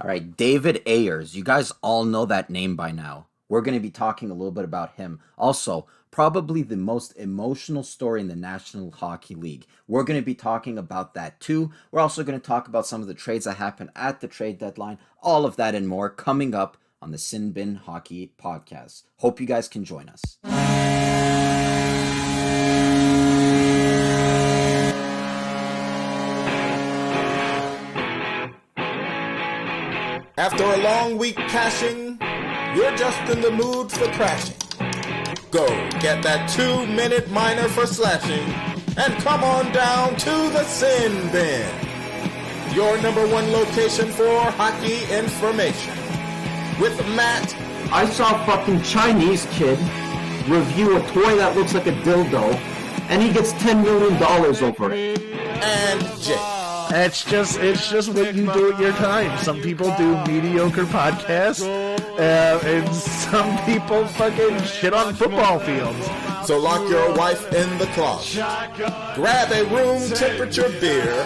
All right, David Ayres. You guys all know that name by now. We're going to be talking a little bit about him. Also, probably the most emotional story in the National Hockey League. We're going to be talking about that too. We're also going to talk about some of the trades that happened at the trade deadline. All of that and more coming up on the Sin Bin Hockey Podcast. Hope you guys can join us. After a long week cashing, you're just in the mood for crashing. Go get that 2-minute minor for slashing and come on down to the Sin Bin, your number one location for hockey information. With Matt. I saw a fucking Chinese kid review a toy that looks like a dildo, and he gets $10 million over it. And Jake. It's just what you do at your time. Some people do mediocre podcasts, and some people fucking shit on football fields. So lock your wife in the closet, grab a room temperature beer,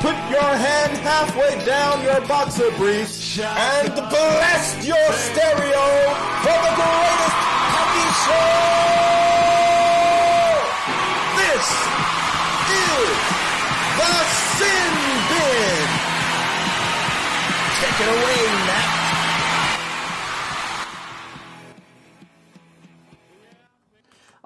put your hand halfway down your boxer briefs, and blast your stereo for the greatest hockey show! This is the Sin Bin! Take it away, Matt.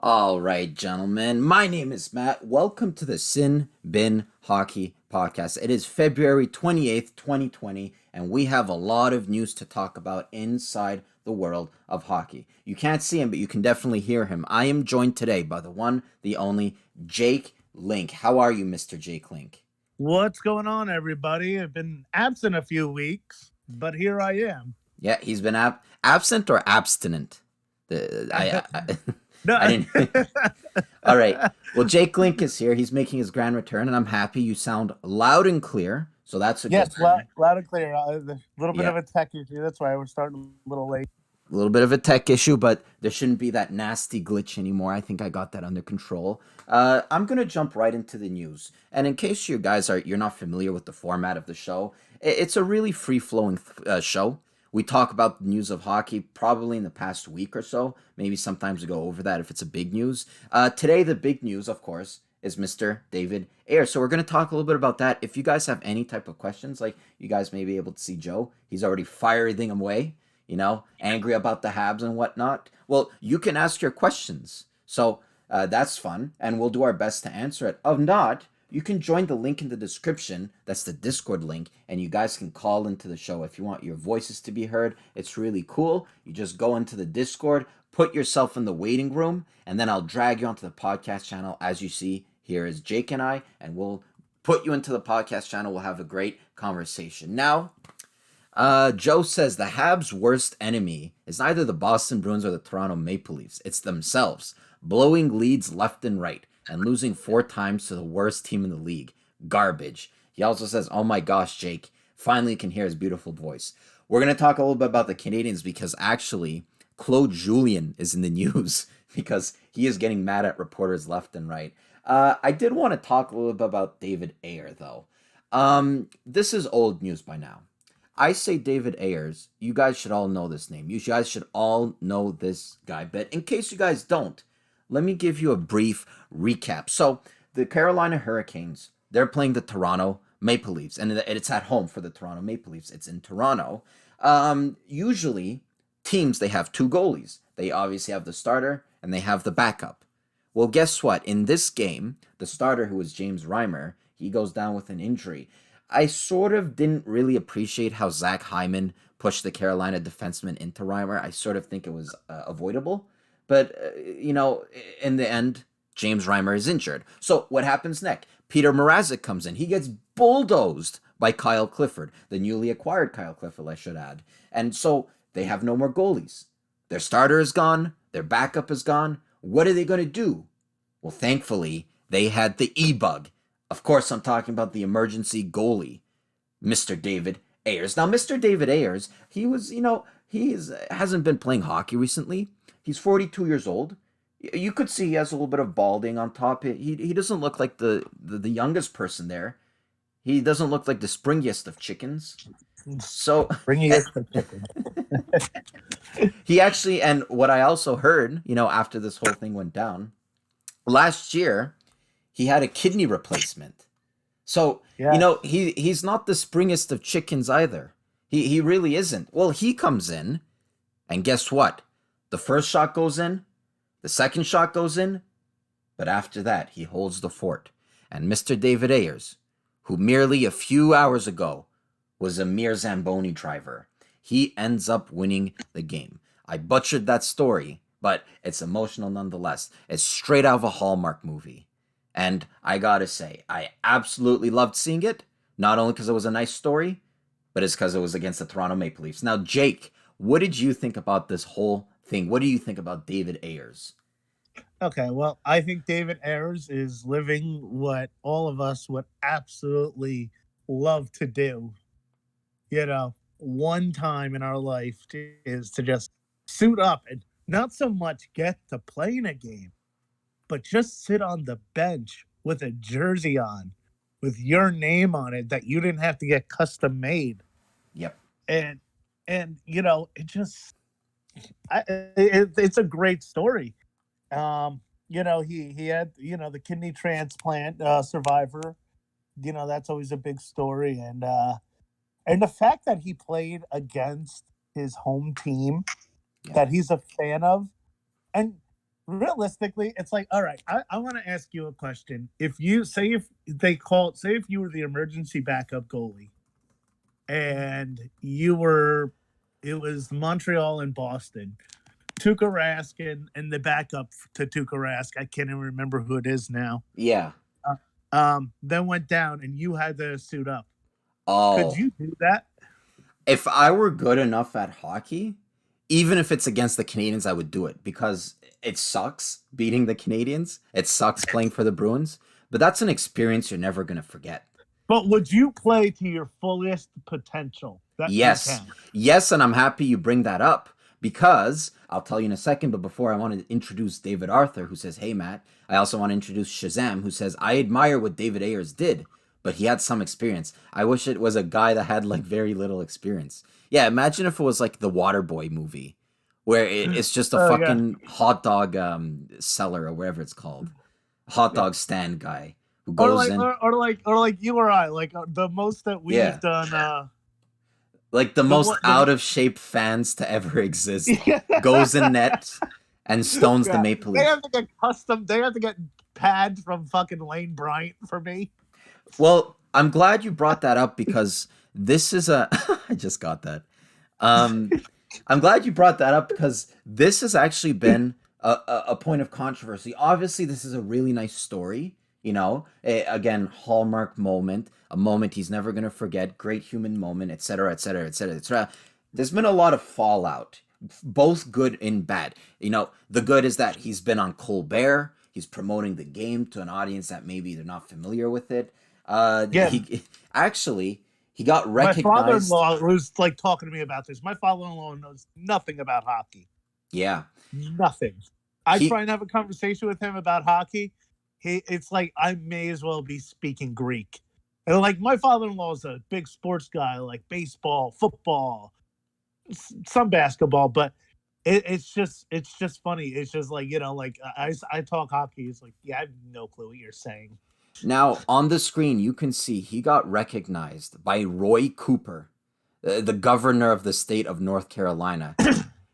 All right, gentlemen. My name is Matt. Welcome to the Sin Bin Hockey Podcast. It is February 28th, 2020, and we have a lot of news to talk about inside the world of hockey. You can't see him, but you can definitely hear him. I am joined today by the one, the only, Jake Link. How are you, Mr. Jake Link? What's going on, everybody? I've been absent a few weeks, but here I am. Yeah, he's been absent or abstinent? I didn't. All right. Well, Jake Link is here. He's making his grand return, and I'm happy. You sound loud and clear, so that's a good thing. Loud and clear. A little bit of a tech issue. That's why we're starting a little late. A little bit of a tech issue, but there shouldn't be that nasty glitch anymore. I think I got that under control. I'm going to jump right into the news. And in case you guys you're not familiar with the format of the show, it's a really free-flowing show. We talk about the news of hockey probably in the past week or so. Maybe sometimes we go over that if it's a big news. Today, the big news, of course, is Mr. David Ayres. So we're going to talk a little bit about that. If you guys have any type of questions, like you guys may be able to see Joe. He's already firing them away, angry about the Habs and whatnot. Well, you can ask your questions. So that's fun, and we'll do our best to answer it. If not, you can join the link in the description. That's the Discord link, and you guys can call into the show if you want your voices to be heard. It's really cool. You just go into the Discord, put yourself in the waiting room, and then I'll drag you onto the podcast channel. As you see, here is Jake and I, and we'll put you into the podcast channel. We'll have a great conversation. Now, Joe says the Habs' worst enemy is neither the Boston Bruins or the Toronto Maple Leafs. It's themselves, blowing leads left and right and losing 4 times to the worst team in the league. Garbage. He also says, oh my gosh, Jake, finally can hear his beautiful voice. We're going to talk a little bit about the Canadiens because actually Claude Julien is in the news because he is getting mad at reporters left and right. I did want to talk a little bit about David Ayres, though. This is old news by now. I say David Ayres. You guys should all know this name. You guys should all know this guy. But in case you guys don't, let me give you a brief recap. So the Carolina Hurricanes, they're playing the Toronto Maple Leafs, and it's at home for the Toronto Maple Leafs. It's in Toronto. Usually, teams, they have 2 goalies. They obviously have the starter, and they have the backup. Well, guess what? In this game, the starter, who was James Reimer, he goes down with an injury. I sort of didn't really appreciate how Zach Hyman pushed the Carolina defenseman into Reimer. I sort of think it was avoidable. But, in the end, James Reimer is injured. So what happens next? Peter Mrazek comes in. He gets bulldozed by Kyle Clifford, the newly acquired Kyle Clifford, I should add. And so they have no more goalies. Their starter is gone. Their backup is gone. What are they going to do? Well, thankfully, they had the E-bug. Of course, I'm talking about the emergency goalie, Mr. David Ayres. Now, Mr. David Ayres, he was, hasn't been playing hockey recently. He's 42 years old. You could see he has a little bit of balding on top. He doesn't look like the youngest person there. He doesn't look like the springiest of chickens. So Bring you extra chicken. he actually, and what I also heard, after this whole thing went down, last year he had a kidney replacement. So, Yeah. he's not the springest of chickens either. He really isn't. Well, he comes in, and guess what? The first shot goes in, the second shot goes in, but after that, he holds the fort. And Mr. David Ayres, who merely a few hours ago was a mere Zamboni driver, he ends up winning the game. I butchered that story, but it's emotional nonetheless. It's straight out of a Hallmark movie. And I gotta say, I absolutely loved seeing it, not only because it was a nice story, but it's because it was against the Toronto Maple Leafs. Now, Jake, what did you think about this whole thing? What do you think about David Ayres? Okay, well, I think David Ayres is living what all of us would absolutely love to do. One time in our life is to just suit up and not so much get to play in a game, but just sit on the bench with a jersey on with your name on it that you didn't have to get custom made. Yep. And it just it's a great story. He had the kidney transplant survivor. That's always a big story, and the fact that he played against his home team Yeah. that he's a fan of, and realistically, it's like, all right, I want to ask you a question. If you say if they called, say if you were the emergency backup goalie, and it was Montreal and Boston. Tuukka Rask and the backup to Tuukka Rask, I can't even remember who it is now. Yeah. Then went down and you had to suit up. Oh. Could you do that? If I were good enough at hockey, even if it's against the Canadians, I would do it because it sucks beating the Canadians. It sucks playing for the Bruins, but that's an experience you're never going to forget. But would you play to your fullest potential? That Yes. Yes, and I'm happy you bring that up because I'll tell you in a second, but before I want to introduce David Arthur, who says, "Hey, Matt." I also want to introduce Shazam, who says, "I admire what David Ayres did, but he had some experience. I wish it was a guy that had like very little experience." Yeah, imagine if it was like the Waterboy movie, where it's just a fucking hot dog seller or whatever it's called, hot dog stand guy who goes in. Or like you or I, like the most that we've done. Like the most out of shape fans to ever exist goes in net and stones the Maple Leaf. They have to get custom. They have to get pads from fucking Lane Bryant for me. Well, I'm glad you brought that up because this is a. I just got that. I'm glad you brought that up because this has actually been a point of controversy. Obviously, this is a really nice story. Again, Hallmark moment, a moment he's never going to forget, great human moment, etc., etc., etc., etc. There's been a lot of fallout, both good and bad. The good is that he's been on Colbert. He's promoting the game to an audience that maybe they're not familiar with it. He got recognized. My father-in-law was like talking to me about this. My father-in-law knows nothing about hockey. Yeah. Nothing. I try and have a conversation with him about hockey. It's like I may as well be speaking Greek. And like my father-in-law is a big sports guy, like baseball, football, some basketball, but it's just funny. It's just like, I talk hockey. It's like, yeah, I have no clue what you're saying. Now, on the screen, you can see he got recognized by Roy Cooper, the governor of the state of North Carolina.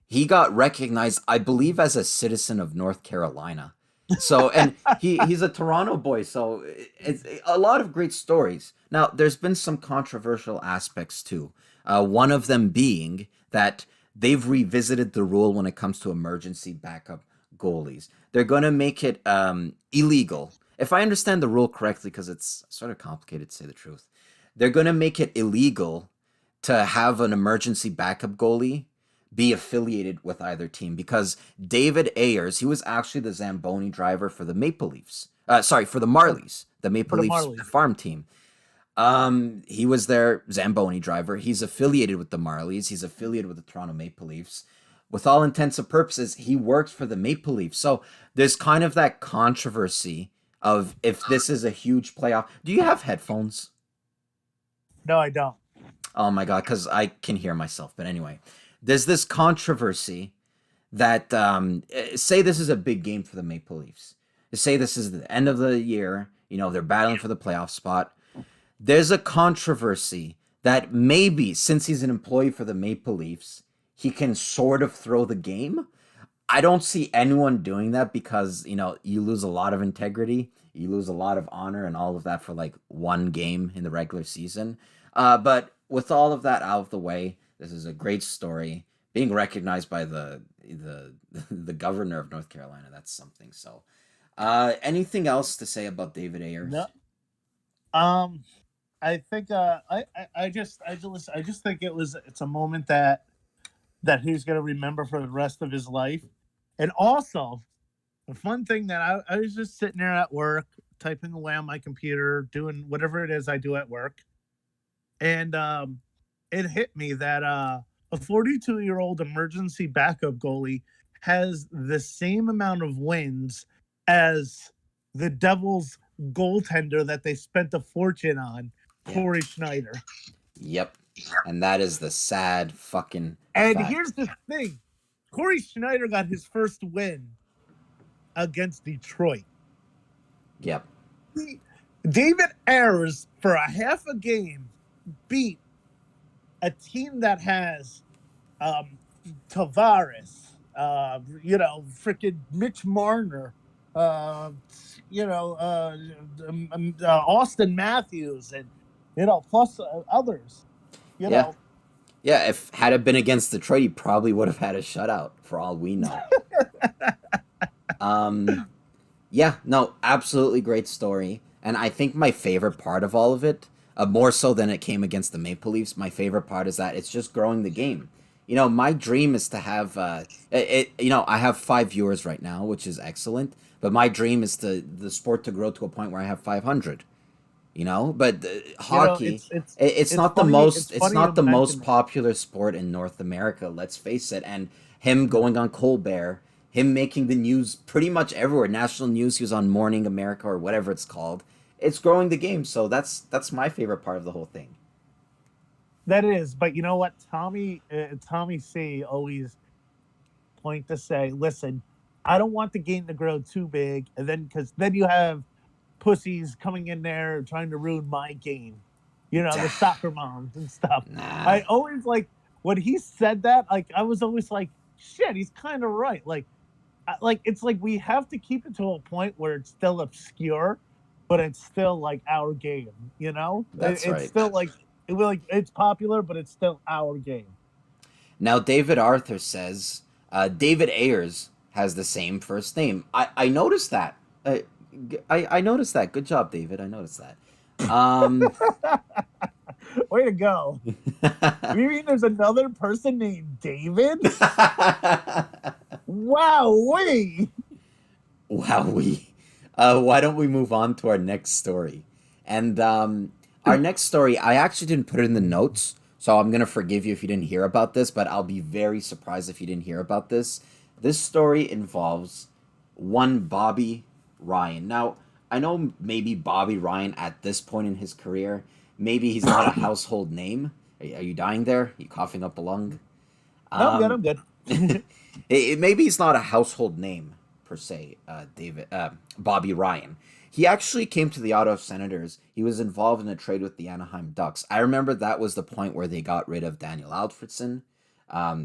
He got recognized, I believe, as a citizen of North Carolina. So, and he's a Toronto boy, so it's a lot of great stories. Now, there's been some controversial aspects too. One of them being that they've revisited the rule when it comes to emergency backup goalies. They're going to make it illegal. If I understand the rule correctly, because it's sort of complicated to say the truth, they're going to make it illegal to have an emergency backup goalie be affiliated with either team because David Ayres, he was actually the Zamboni driver for the Maple Leafs. For the Marlies, the Maple Leafs farm team. He was their Zamboni driver. He's affiliated with the Marlies. He's affiliated with the Toronto Maple Leafs. With all intents and purposes, he works for the Maple Leafs. So there's kind of that controversy of if this is a huge playoff. Do you have headphones? No, I don't. Oh my god, because I can hear myself. But anyway, there's this controversy that say this is a big game for the Maple Leafs. Say this is the end of the year. You know, they're battling for the playoff spot. There's a controversy that maybe since he's an employee for the Maple Leafs, he can sort of throw the game. I don't see anyone doing that because, you know, you lose a lot of integrity, you lose a lot of honor and all of that for like one game in the regular season. But with all of that out of the way, this is a great story. Being recognized by the the governor of North Carolina, that's something. So, anything else to say about David No, Ayers? um, I think I just think it's a moment that he's gonna remember for the rest of his life. And also, the fun thing that I was just sitting there at work, typing away on my computer, doing whatever it is I do at work, and it hit me that a 42-year-old emergency backup goalie has the same amount of wins as the Devils goaltender that they spent a fortune on, Yeah. Corey Schneider. Yep. And that is the sad fucking And fact. here's the thing: Corey Schneider got his first win against Detroit. Yep. David Ayres, for a half a game, beat a team that has Tavares, freaking Mitch Marner, uh, Austin Matthews, and plus others. You Yeah. know, Yeah, if had it been against Detroit, he probably would have had a shutout for all we know. Um yeah, no, absolutely great story. And I think my favorite part of all of it, more so than it came against the Maple Leafs, my favorite part is that it's just growing the game. You know, my dream is to have you know, I have 5 viewers right now, which is excellent, but my dream is to the sport to grow to a point where I have 500. You know, but hockey, it's not the funny. It's most it's funny you not the mention most that. popular sport in North America, let's face it. And him going on Colbert, him making the news pretty much everywhere, national news, he was on Morning America or whatever it's called. It's growing the game, so that's my favorite part of the whole thing. That is, but you know what? Tommy C always point to say, listen, I don't want the game to grow too big, and then because then you have pussies coming in there trying to ruin my game. The soccer moms and stuff. Nah, I always like when he said that. Like I was always like, shit, he's kind of right. Like it's like we have to keep it to a point where it's still obscure, but it's still like our game. that's It's right. still like it's popular, but it's still our game. Now David Arthur says David Ayers has the same first name. I noticed that. I noticed that. Good job, David. I noticed that. Um, Way to go! You mean there's another person named David? Wow, wait. Wowee. Why don't we move on to our next story? And our next story, I actually didn't put it in the notes, so I'm gonna forgive you if you didn't hear about this, but I'll be very surprised if you didn't hear about this. This story involves one Bobby Ryan. Now, I know maybe Bobby Ryan at this point in his career, maybe he's not a household name. Are you dying there? Are you coughing up a lung? No, I'm good. Um, I'm good. maybe he's not a household name per se. Bobby Ryan. He actually came to the Ottawa Senators. He was involved in a trade with the Anaheim Ducks. I remember that was the point where they got rid of Daniel Alfredson.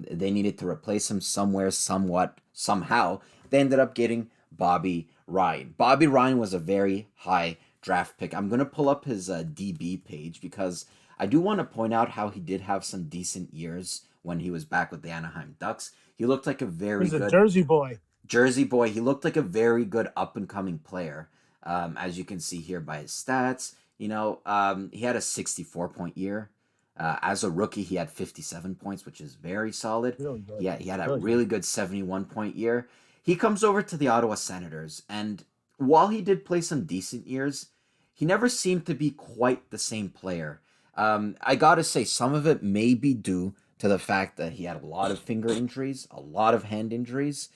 They needed to replace him somewhere, somewhat, somehow. They ended up getting Bobby Ryan. Bobby Ryan was a very high draft pick. I'm gonna pull up his DB page because I do want to point out how he did have some decent years when he was back with the Anaheim Ducks. He looked like a very He's a good Jersey boy. Jersey boy. He looked like a very good up and coming player. As you can see here by his stats, he had a 64-point year. As a rookie, he had 57 points, which is very solid. Really good. Yeah, he had a Really really good 71-point year. He comes over to the Ottawa Senators, and while he did play some decent years, he never seemed to be quite the same player. I gotta say, some of it may be due to the fact that he had a lot of finger injuries, a lot of hand injuries.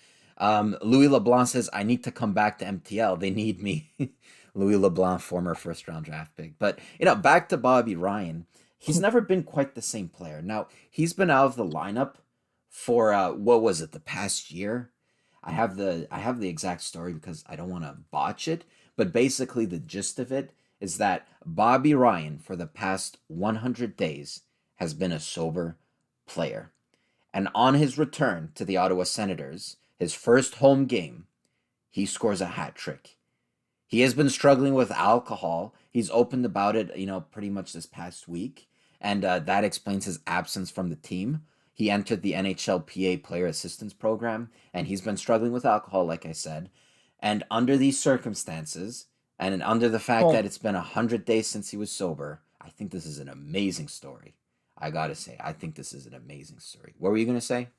Louis LeBlanc says, I need to come back to MTL. They need me. Louis LeBlanc, former first round draft pick. But, back to Bobby Ryan. he's never been quite the same player. Now, he's been out of the lineup for what was it, the past year? I have the exact story because I don't want to botch it, but basically the gist of it is that Bobby Ryan for the past 100 days has been a sober player. And on his return to the Ottawa Senators, his first home game, he scores a hat trick. He has been struggling with alcohol. He's opened about it, pretty much this past week, and that explains his absence from the team. He entered the NHLPA Player Assistance Program, and he's been struggling with alcohol, like I said. And under these circumstances, and under the fact that it's been 100 days since he was sober, I think this is an amazing story. I gotta say, I think this is an amazing story. What were you gonna say?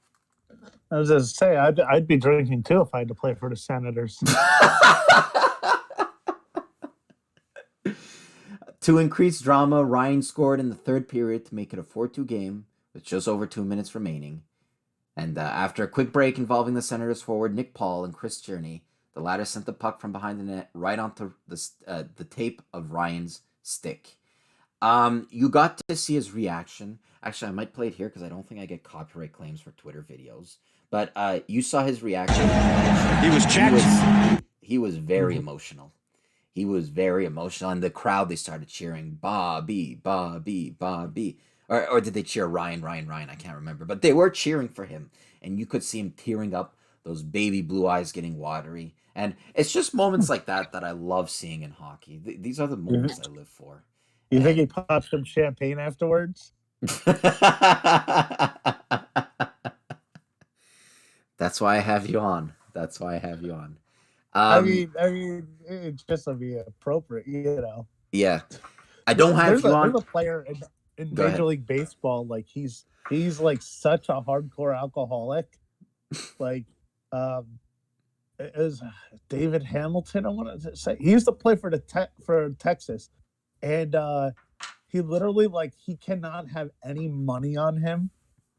I was just say I'd be drinking too if I had to play for the Senators. To increase drama, Ryan scored in the third period to make it a 4-2 game with just over 2 minutes remaining. And after a quick break involving the Senators forward Nick Paul and Chris Tierney, the latter sent the puck from behind the net right onto the tape of Ryan's stick. You got to see his reaction. Actually, I might play it here because I don't think I get copyright claims for Twitter videos. But you saw his reaction. He was checked. He was very emotional. He was very emotional, and the crowd, they started cheering Bobby, Bobby, Bobby. Or did they cheer Ryan, Ryan, Ryan? I can't remember. But they were cheering for him, and you could see him tearing up, those baby blue eyes getting watery. And it's just moments like that that I love seeing in hockey. These are the moments I live for. You think he popped some champagne afterwards? That's why I have you on. That's why I have you on. I mean, it's just to be appropriate, Yeah. I don't have you on. There's a player in Go Major ahead. League Baseball, like he's like such a hardcore alcoholic. Like, is David Hamilton? I want to say he used to play for for Texas, and he literally he cannot have any money on him.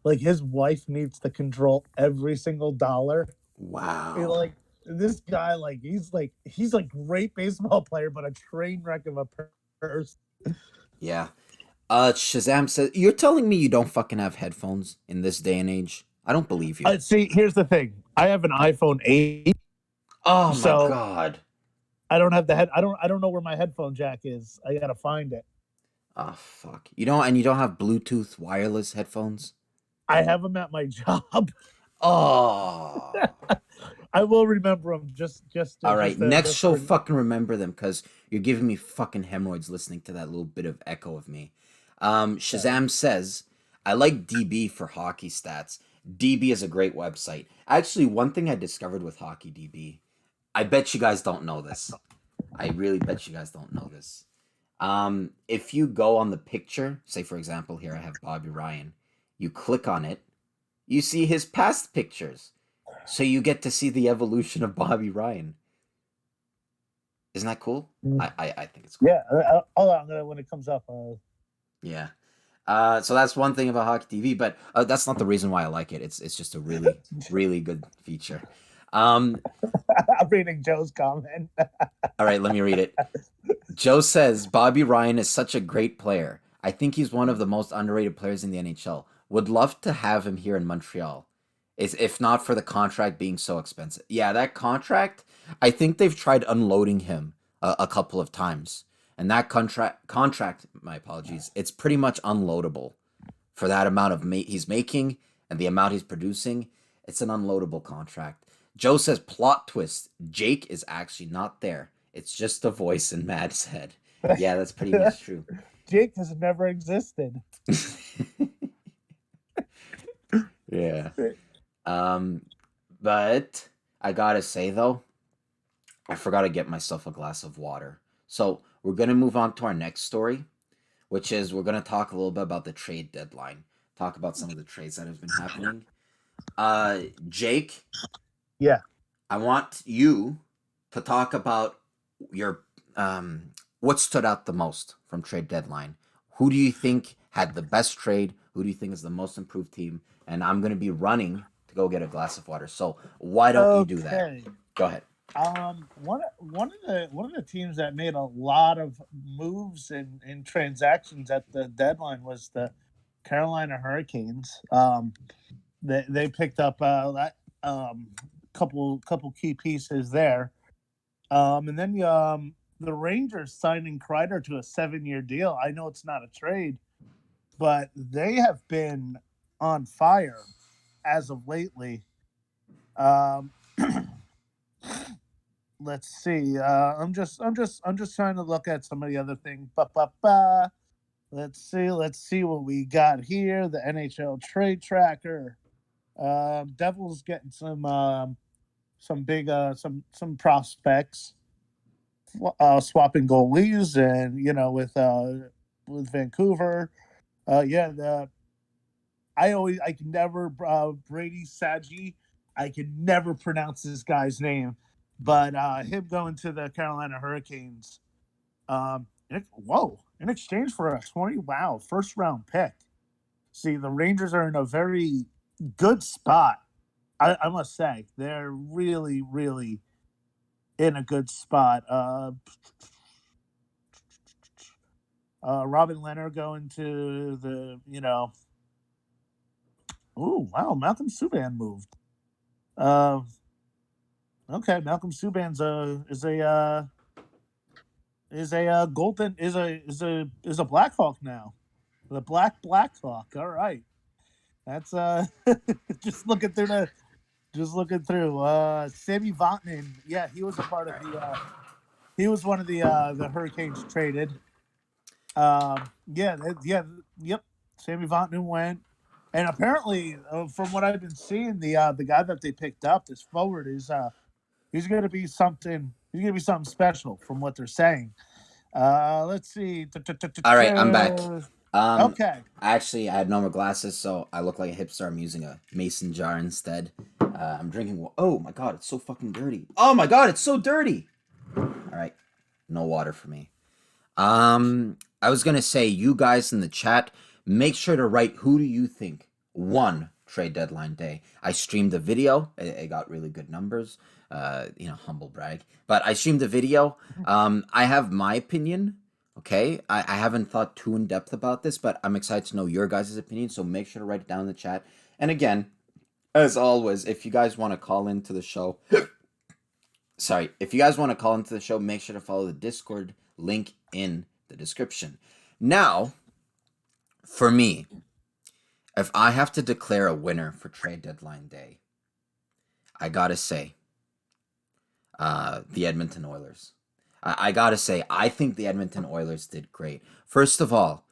Like his wife needs to control every single dollar. Wow. This guy, he's a great baseball player, but a train wreck of a person. Yeah. Shazam says, you're telling me you don't fucking have headphones in this day and age? I don't believe you. See, here's the thing. I have an iPhone 8. Oh my so god. I don't have the head. I don't know where my headphone jack is. I gotta find it. Oh fuck. You don't have Bluetooth wireless headphones? I have them at my job. Oh. I will remember them. All right. Next show, fucking remember them because you're giving me fucking hemorrhoids listening to that little bit of echo of me. Shazam says, I like DB for hockey stats. DB is a great website. Actually, one thing I discovered with Hockey DB, I bet you guys don't know this. I really bet you guys don't know this. If you go on the picture, say for example, here I have Bobby Ryan, you click on it, you see his past pictures. So you get to see the evolution of Bobby Ryan. Isn't that cool? I think it's cool. Yeah. Hold on, when it comes up. Yeah. So that's one thing about Hockey TV, but that's not the reason why I like it. It's just a really, really good feature. I'm reading Joe's comment. All right, let me read it. Joe says, Bobby Ryan is such a great player. I think he's one of the most underrated players in the NHL. Would love to have him here in Montreal. If not for the contract being so expensive. Yeah, that contract, I think they've tried unloading him a couple of times. And that contract, my apologies, it's pretty much unloadable for that amount of he's making and the amount he's producing. It's an unloadable contract. Joe says, plot twist, Jake is actually not there. It's just a voice in Mad's head. Yeah, that's pretty much true. Jake has never existed. Yeah. But I gotta say though, I forgot to get myself a glass of water. So we're gonna move on to our next story, which is we're gonna talk a little bit about the trade deadline. Talk about some of the trades that have been happening. Jake. Yeah. I want you to talk about your what stood out the most from trade deadline. Who do you think had the best trade? Who do you think is the most improved team? And I'm gonna be running to go get a glass of water. So why don't you do that? Go ahead. One of the teams that made a lot of moves and transactions at the deadline was the Carolina Hurricanes. They picked up that couple key pieces there. And then the Rangers signing Kreider to a 7-year deal. I know it's not a trade, but they have been on fire as of lately. Um, let's see. I'm just trying to look at some of the other things. Let's see what we got here. The NHL trade tracker. Devils getting some big some prospects, swapping goalies, and with Vancouver. Yeah, I can never Brady Saji. I can never pronounce this guy's name, but him going to the Carolina Hurricanes. In exchange for a first round pick. See, the Rangers are in a very good spot. I must say they're really, really in a good spot. Robin Leonard going to oh wow, Malcolm Subban moved. Uh, okay, Malcolm Subban's golden is a Blackhawk now. The Blackhawk. All right, that's just looking through the just looking through. Sammy Vatanen, yeah, he was a part of the. He was one of the Hurricanes traded. Yep. Sammy Vatanen went, and apparently, from what I've been seeing, the guy that they picked up, this forward, is he's going to be something. He's going to be something special, from what they're saying. Let's see. All right, I'm back. Okay. Actually, I had no more glasses, so I look like a hipster. I'm using a mason jar instead. I'm drinking. Oh my god, it's so fucking dirty. Oh my god, it's so dirty. All right, no water for me. I was gonna say, you guys in the chat, make sure to write who do you think won trade deadline day. I streamed the video. It got really good numbers. Humble brag. But I streamed the video. I have my opinion. Okay, I haven't thought too in depth about this, but I'm excited to know your guys' opinion. So make sure to write it down in the chat. And again, as always, if you guys want to call into the show, if you guys want to call into the show, make sure to follow the Discord link in the description. Now, for me, if I have to declare a winner for trade deadline day, I gotta say, the Edmonton Oilers. I gotta say, I think the Edmonton Oilers did great. First of all,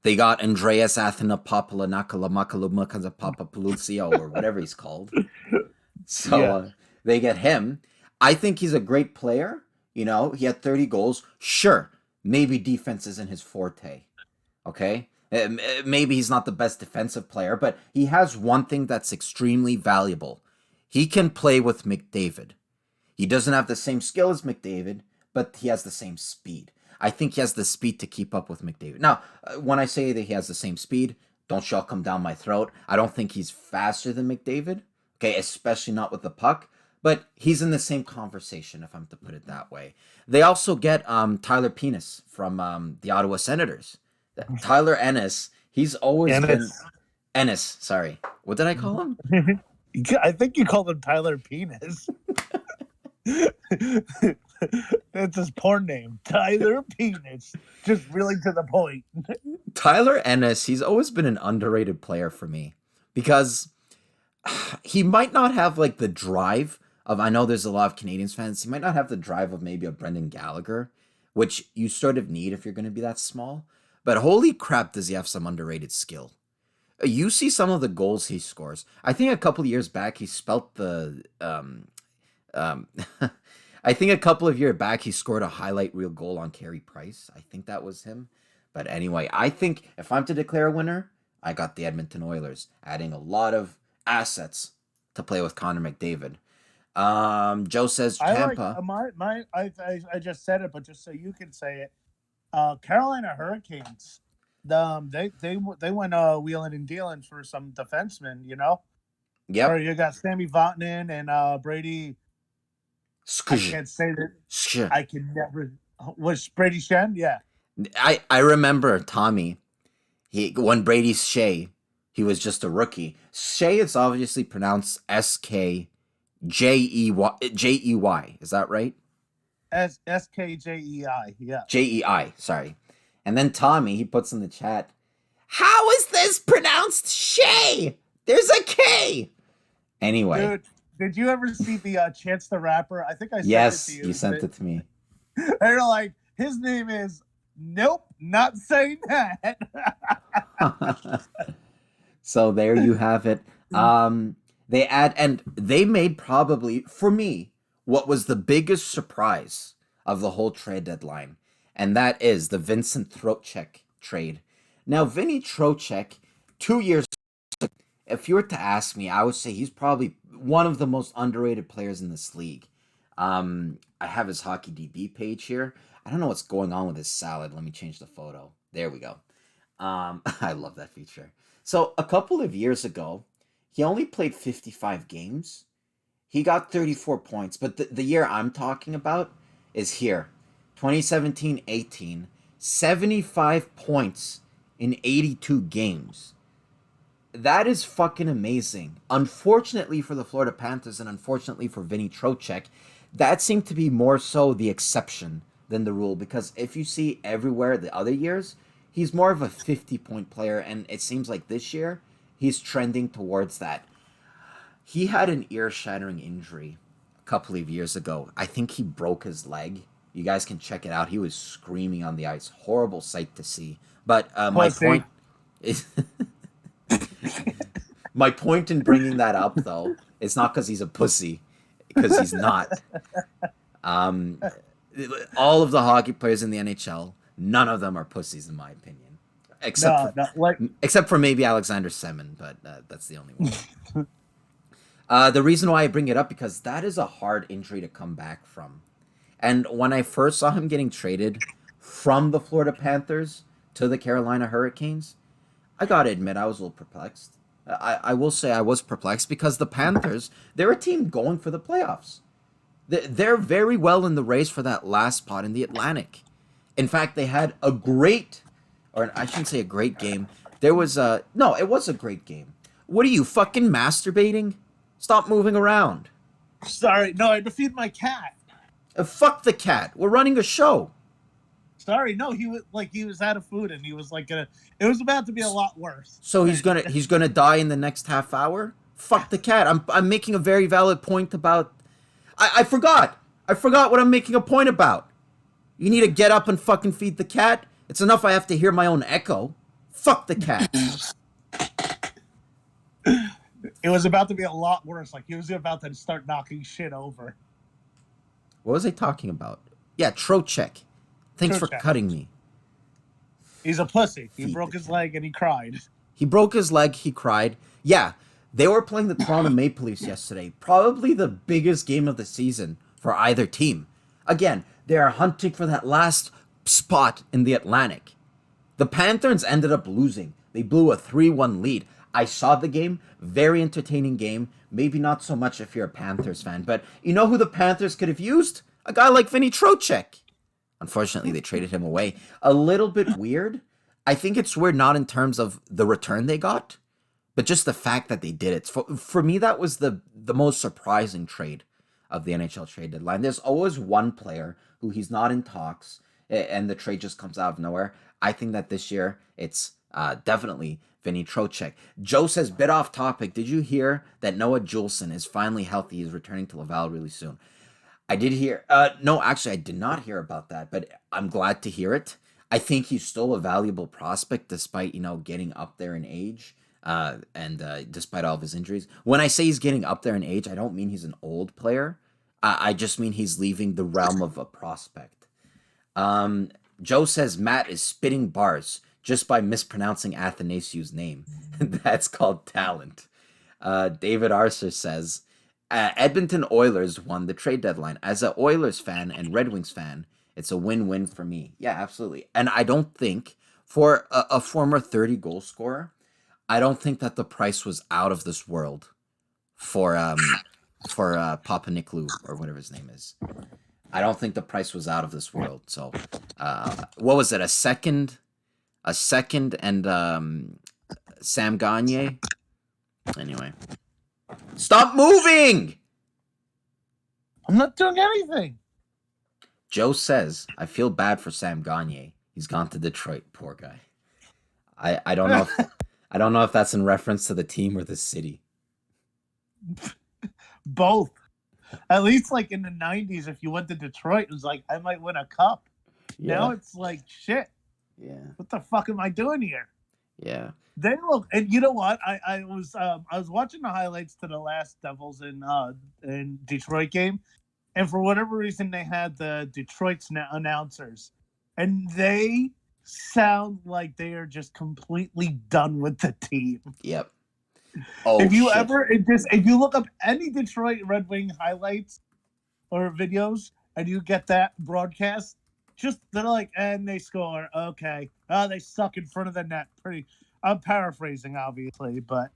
they got Andreas Athanapapalanakalamakalumakazapapapalucio, or whatever he's called. So they get him. I think he's a great player. He had 30 goals. Sure, maybe defense isn't his forte. Okay? Maybe he's not the best defensive player, but he has one thing that's extremely valuable. He can play with McDavid. He doesn't have the same skill as McDavid, but he has the same speed. I think he has the speed to keep up with McDavid. Now, when I say that he has the same speed, don't y'all come down my throat. I don't think he's faster than McDavid, okay, especially not with the puck, but he's in the same conversation, if I'm to put it that way. They also get Tyler Penis from the Ottawa Senators. Tyler Ennis, he's always been... Ennis, sorry. What did I call him? I think you called him Tyler Penis. That's his porn name, Tyler Penis. Just really to the point. Tyler Ennis, he's always been an underrated player for me because he might not have like the drive of, I know there's a lot of Canadians fans, he might not have the drive of maybe a Brendan Gallagher, which you sort of need if you're going to be that small. But holy crap, does he have some underrated skill. You see some of the goals he scores. I think a couple of years back, he spelt the... I think a couple of years back, he scored a highlight reel goal on Carey Price. I think that was him. But anyway, I think if I'm to declare a winner, I got the Edmonton Oilers, adding a lot of assets to play with Connor McDavid. Joe says Tampa. I just said it, but just so you can say it, Carolina Hurricanes. They went wheeling and dealing for some defensemen. Yep. Or you got Sammy Vatanen and Brady I can't say that. Sk- I can never. Was Brady Shen? Yeah. I remember Tommy. When Brady's Shea, he was just a rookie. Shea is obviously pronounced Skjey. Is that right? Skjei. Yeah. Jei. Sorry. And then Tommy, he puts in the chat, how is this pronounced Shea? There's a K. Anyway. Dude, did you ever see the Chance the Rapper? I think I sent Yes, it to you. you sent it to me. They're like, his name is. Nope, not saying that. So there you have it. They made probably, for me, what was the biggest surprise of the whole trade deadline, and that is the Vincent Trocheck trade. Now, Vinny Trocheck, 2 years, if you were to ask me, I would say he's probably one of the most underrated players in this league. I have his Hockey DB page here. I don't know what's going on with his salad. Let me change the photo. There we go. I love that feature. So a couple of years ago, he only played 55 games. He got 34 points, but the year I'm talking about is here. 2017-18, 75 points in 82 games. That is fucking amazing. Unfortunately for the Florida Panthers and unfortunately for Vinny Trocheck, that seemed to be more so the exception than the rule, because if you see everywhere the other years, he's more of a 50-point player, and it seems like this year he's trending towards that. He had an ear-shattering injury a couple of years ago. I think he broke his leg. You guys can check it out. He was screaming on the ice. Horrible sight to see. But my point is... my point in bringing that up, though, it's not because he's a pussy, because he's not. All of the hockey players in the NHL, none of them are pussies, in my opinion, except for maybe Alexander Semin, but that's the only one. The reason why I bring it up, because that is a hard injury to come back from. And when I first saw him getting traded from the Florida Panthers to the Carolina Hurricanes, I gotta admit I was a little perplexed. I will say I was perplexed because the Panthers, they're a team going for the playoffs. They're very well in the race for that last spot in the Atlantic. In fact, they had a great, or I shouldn't say a great game. It was a great game. What are you, fucking masturbating? Stop moving around. Sorry, no, I had to feed my cat. Fuck the cat. We're running a show. Sorry, no, he was out of food and he was like it was about to be a lot worse. So he's gonna die in the next half hour? Fuck the cat. I'm making a very valid point about. I forgot what I'm making a point about. You need to get up and fucking feed the cat? It's enough I have to hear my own echo. Fuck the cat. It was about to be a lot worse. Like, he was about to start knocking shit over. What was I talking about? Yeah, Trocheck. Thanks for cutting me. He's a pussy. He broke his leg and he cried. He broke his leg, he cried. Yeah, they were playing the Toronto Maple Leafs yesterday. Probably the biggest game of the season for either team. Again, they are hunting for that last spot in the Atlantic. The Panthers ended up losing. They blew a 3-1 lead. I saw the game. Very entertaining game. Maybe not so much if you're a Panthers fan. But you know who the Panthers could have used? A guy like Vinny Trocheck. Unfortunately, they traded him away. A little bit weird. I think it's weird not in terms of the return they got, but just the fact that they did it. For me, that was the most surprising trade of the NHL trade deadline. There's always one player who he's not in talks, and the trade just comes out of nowhere. I think that this year, it's definitely Vinny Trocheck. Joe says, bit off topic. Did you hear that Noah Juleson is finally healthy? He's returning to Laval really soon. I did hear. No, actually, I did not hear about that, but I'm glad to hear it. I think he's still a valuable prospect despite, getting up there in age and despite all of his injuries. When I say he's getting up there in age, I don't mean he's an old player. I just mean he's leaving the realm of a prospect. Joe says Matt is spitting bars just by mispronouncing Athanasiu's name. That's called talent. David Arcer says, Edmonton Oilers won the trade deadline. As an Oilers fan and Red Wings fan, it's a win-win for me. Yeah, absolutely. And I don't think, for a former 30-goal scorer, I don't think that the price was out of this world for for Papa Niklou or whatever his name is. I don't think the price was out of this world. So, what was it? A second, and Sam Gagne. Anyway, stop moving. I'm not doing anything. Joe says, I feel bad for Sam Gagne. He's gone to Detroit. Poor guy. I don't know if I don't know if that's in reference to the team or the city. Both. At least like in the 90s, if you went to Detroit, it was like, I might win a cup. Yeah. Now it's like, shit, Yeah. what the fuck am I doing here? Yeah. They look, and you know what? I was watching the highlights to the last Devils in Detroit game, and for whatever reason they had the Detroit's announcers, and they sound like they are just completely done with the team. Yep. Oh, if you shit. if you look up any Detroit Red Wing highlights or videos and you get that broadcast, just they're like, and they score. Okay. They suck in front of the net. I'm paraphrasing, obviously, but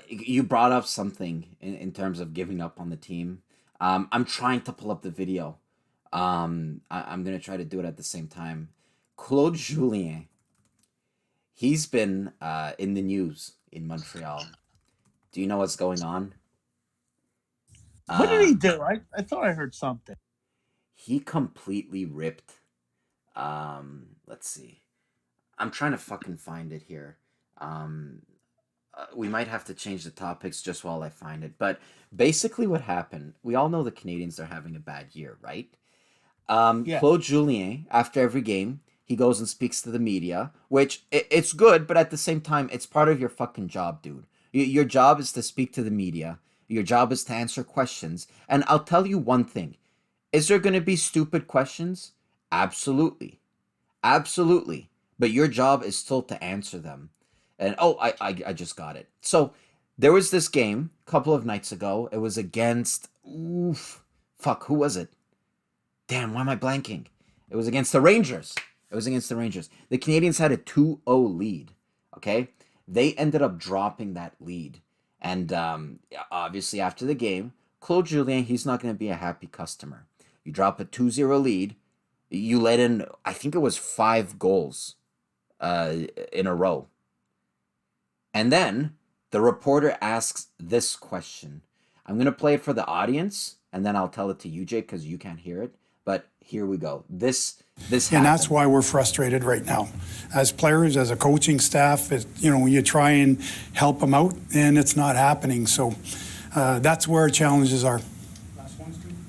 You brought up something in terms of giving up on the team. I'm trying to pull up the video. I'm gonna try to do it at the same time. Claude Julien. He's been in the news in Montreal. Do you know what's going on? what did he do? I thought I heard something. He completely ripped. Let's see. I'm trying to fucking find it here. We might have to change the topics just while I find it. But basically, what happened? We all know the Canadians are having a bad year, right? Yeah. Claude Julien, after every game, he goes and speaks to the media, which it's good, but at the same time, it's part of your fucking job, dude. Your job is to speak to the media. Your job is to answer questions. And I'll tell you one thing. Is there going to be stupid questions? Absolutely. Absolutely. But your job is still to answer them. And I just got it. So there was this game a couple of nights ago. It was against who was it? Damn, why am I blanking? It was against the Rangers. The Canadians had a 2-0 lead. Okay? They ended up dropping that lead. And obviously after the game, Claude Julien, he's not going to be a happy customer. You drop a 2-0 lead. You let in, I think it was 5 goals in a row. And then the reporter asks this question. I'm going to play it for the audience, and then I'll tell it to you, Jake, because you can't hear it. But here we go. This happened. And that's why we're frustrated right now. As players, as a coaching staff, you try and help them out, and it's not happening. So that's where our challenges are.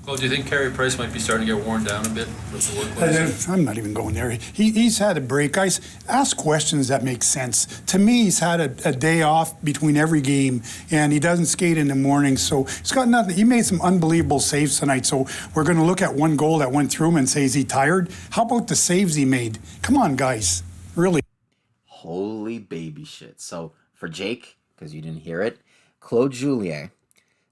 Well, do you think Carey Price might be starting to get worn down a bit with the workplace? I'm not even going there. He's had a break. Guys, ask questions that make sense. To me, he's had a day off between every game, and he doesn't skate in the morning, so he's got nothing. He made some unbelievable saves tonight, so we're going to look at one goal that went through him and say, is he tired? How about the saves he made? Come on, guys. Really. Holy baby shit. So for Jake, because you didn't hear it, Claude Julien,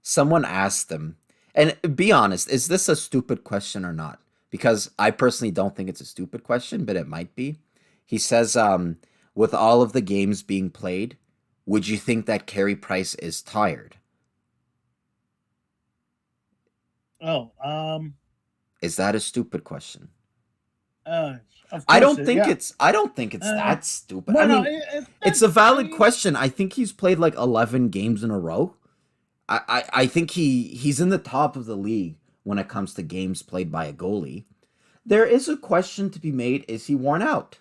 someone asked him, and be honest, is this a stupid question or not? Because I personally don't think it's a stupid question, but it might be. He says, with all of the games being played, would you think that Carey Price is tired? Is that a stupid question? I don't think it's that stupid. No, it's a valid question. I think he's played like 11 games in a row. I think he's in the top of the league when it comes to games played by a goalie. There is a question to be made, is he worn out?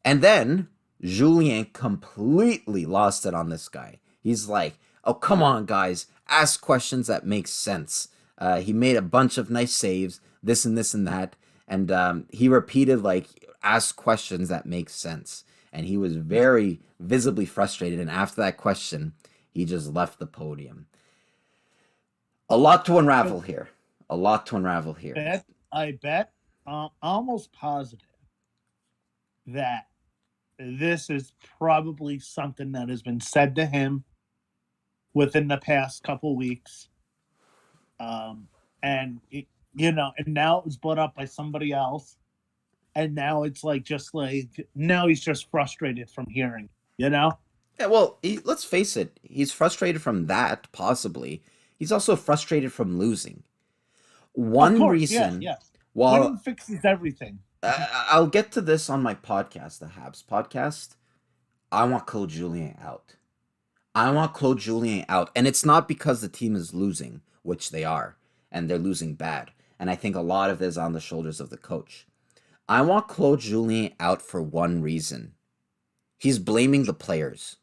And then Julien completely lost it on this guy. He's like, oh, come on, guys. Ask questions that make sense. He made a bunch of nice saves, this and this and that. And he repeated, like, ask questions that make sense. And he was very visibly frustrated. And after that question, he just left the podium. A lot to unravel here. I bet, almost positive that this is probably something that has been said to him within the past couple weeks. And now it was brought up by somebody else. And now it's now he's just frustrated from hearing, Yeah, well, let's face it. He's frustrated from that, possibly. He's also frustrated from losing. Of One course, reason, yeah. while Winning fixes everything. I'll get to this on my podcast, the Habs podcast, I want Claude Julien out. I want Claude Julien out. And it's not because the team is losing, which they are, and they're losing bad. And I think a lot of it is on the shoulders of the coach. I want Claude Julien out for one reason. He's blaming the players.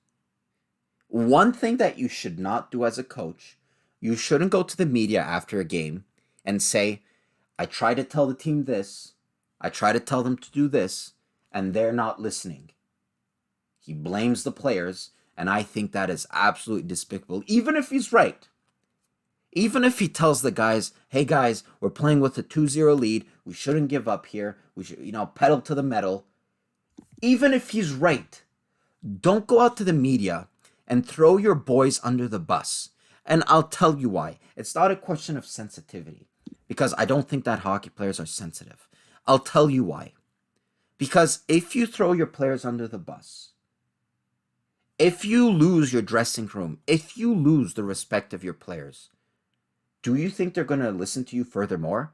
One thing that you should not do as a coach, you shouldn't go to the media after a game and say, I try to tell the team this, I try to tell them to do this, and they're not listening. He blames the players, and I think that is absolutely despicable, even if he's right. Even if he tells the guys, hey guys, we're playing with a 2-0 lead, we shouldn't give up here, we should, pedal to the metal. Even if he's right, don't go out to the media and throw your boys under the bus. And I'll tell you why. It's not a question of sensitivity, because I don't think that hockey players are sensitive. I'll tell you why. Because if you throw your players under the bus, if you lose your dressing room, if you lose the respect of your players, do you think they're going to listen to you furthermore?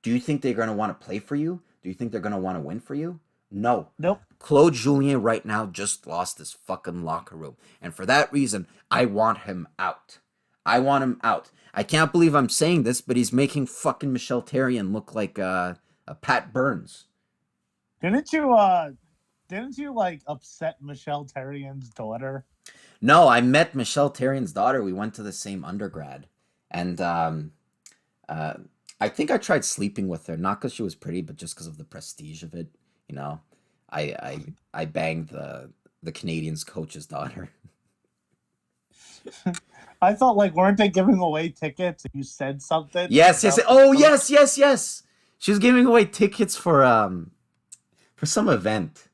Do you think they're going to want to play for you? Do you think they're going to want to win for you? No. Nope. Claude Julien right now just lost his fucking locker room. And for that reason, I want him out. I want him out. I can't believe I'm saying this, but he's making fucking Michel Therrien look like a Pat Burns. Didn't you like upset Michel Therrien's daughter? No, I met Michel Therrien's daughter. We went to the same undergrad. And I think I tried sleeping with her, not because she was pretty, but just because of the prestige of it. I banged the Canadians coach's daughter. I thought, weren't they giving away tickets? You said something. Yes. Oh, yes. She was giving away tickets for some event,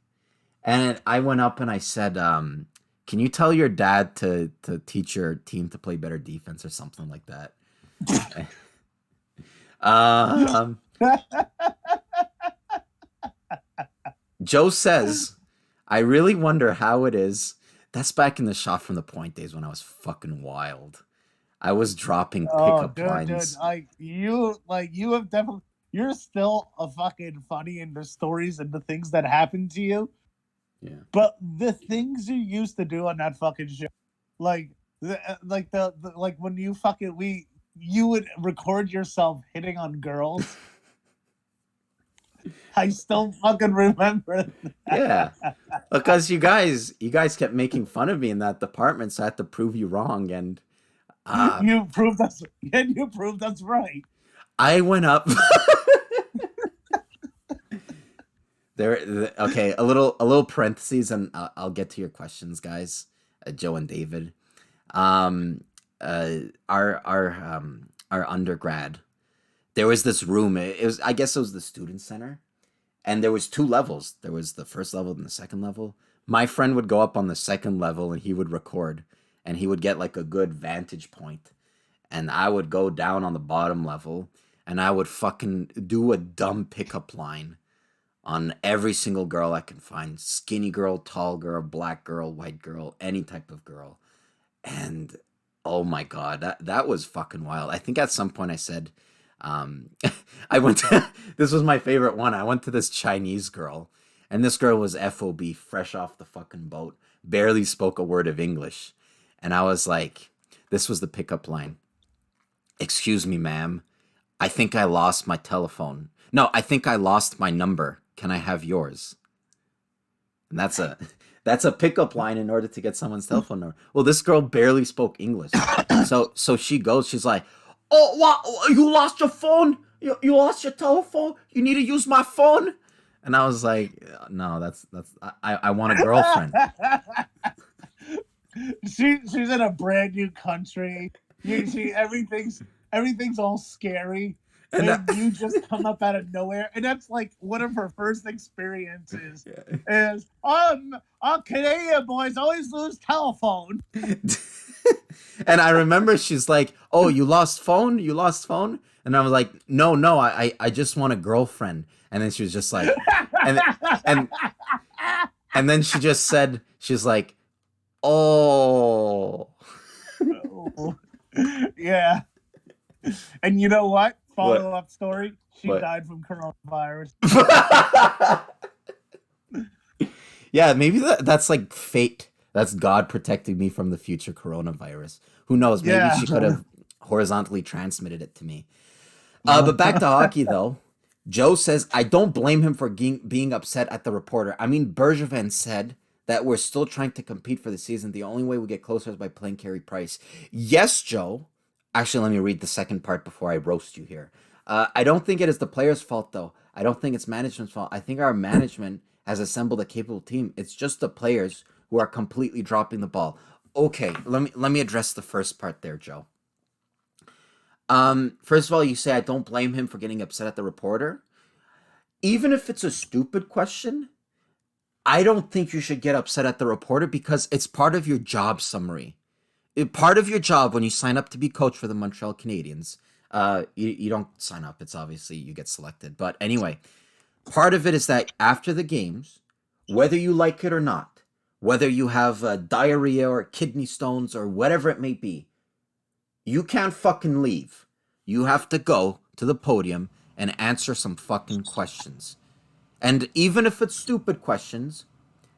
and I went up and I said, "Can you tell your dad to teach your team to play better defense or something like that?" Joe says, I really wonder how it is. That's back in the Shot from the Point days when I was fucking wild. I was dropping pickup lines. You have definitely, you're still a fucking funny in the stories and the things that happened to you. Yeah. But the things you used to do on that fucking show, when you would record yourself hitting on girls. I still fucking remember that. Yeah. Because you guys kept making fun of me in that department, so I had to prove you wrong, and you proved us right. I went up there. Okay, a little parentheses, and I'll get to your questions, guys. Joe and David. Our undergrad, there was this room. I guess it was the student center, and there was 2 levels. There was the first level and the second level. My friend would go up on the second level and he would record, and he would get like a good vantage point, and I would go down on the bottom level and I would fucking do a dumb pickup line on every single girl I can find. Skinny girl, tall girl, black girl, white girl, any type of girl. And oh my God, that was fucking wild. I think at some point I said, I went to, this was my favorite one. I went to this Chinese girl, and this girl was FOB, fresh off the fucking boat, barely spoke a word of English. And I was like, this was the pickup line. Excuse me, ma'am. I think I lost my telephone. No, I think I lost my number. Can I have yours? And that's a pickup line in order to get someone's telephone number. Well, this girl barely spoke English. So she goes, she's like, oh, what? You lost your phone? You lost your telephone? You need to use my phone? And I was like, no, I want a girlfriend. She's in a brand new country. Everything's all scary. And you just come up out of nowhere. And that's like one of her first experiences is, Canadian boys always lose telephone. And I remember she's like, oh, you lost phone? You lost phone? And I was like, no, I just want a girlfriend. And then she was just like, and then she just said, she's like, oh. Yeah. And you know what? What? Follow-up story. She What? died from coronavirus. Yeah, maybe that's like fate. That's God protecting me from the future coronavirus. Who knows? Maybe Yeah. she could have horizontally transmitted it to me. But back to hockey, though. Joe says, I don't blame him for being upset at the reporter. I mean, Bergevin said that we're still trying to compete for the season. The only way we get closer is by playing Carey Price. Yes, Joe. Actually, let me read the second part before I roast you here. I don't think it is the players' fault, though. I don't think it's management's fault. I think our management has assembled a capable team. It's just the players who are completely dropping the ball. Okay, let me address the first part there, Joe. First of all, you say I don't blame him for getting upset at the reporter. Even if it's a stupid question, I don't think you should get upset at the reporter because it's part of your job summary. Part of your job when you sign up to be coach for the Montreal Canadiens, you don't sign up. It's obviously you get selected. But anyway, part of it is that after the games, whether you like it or not, whether you have diarrhea or kidney stones or whatever it may be, you can't fucking leave. You have to go to the podium and answer some fucking questions. And even if it's stupid questions,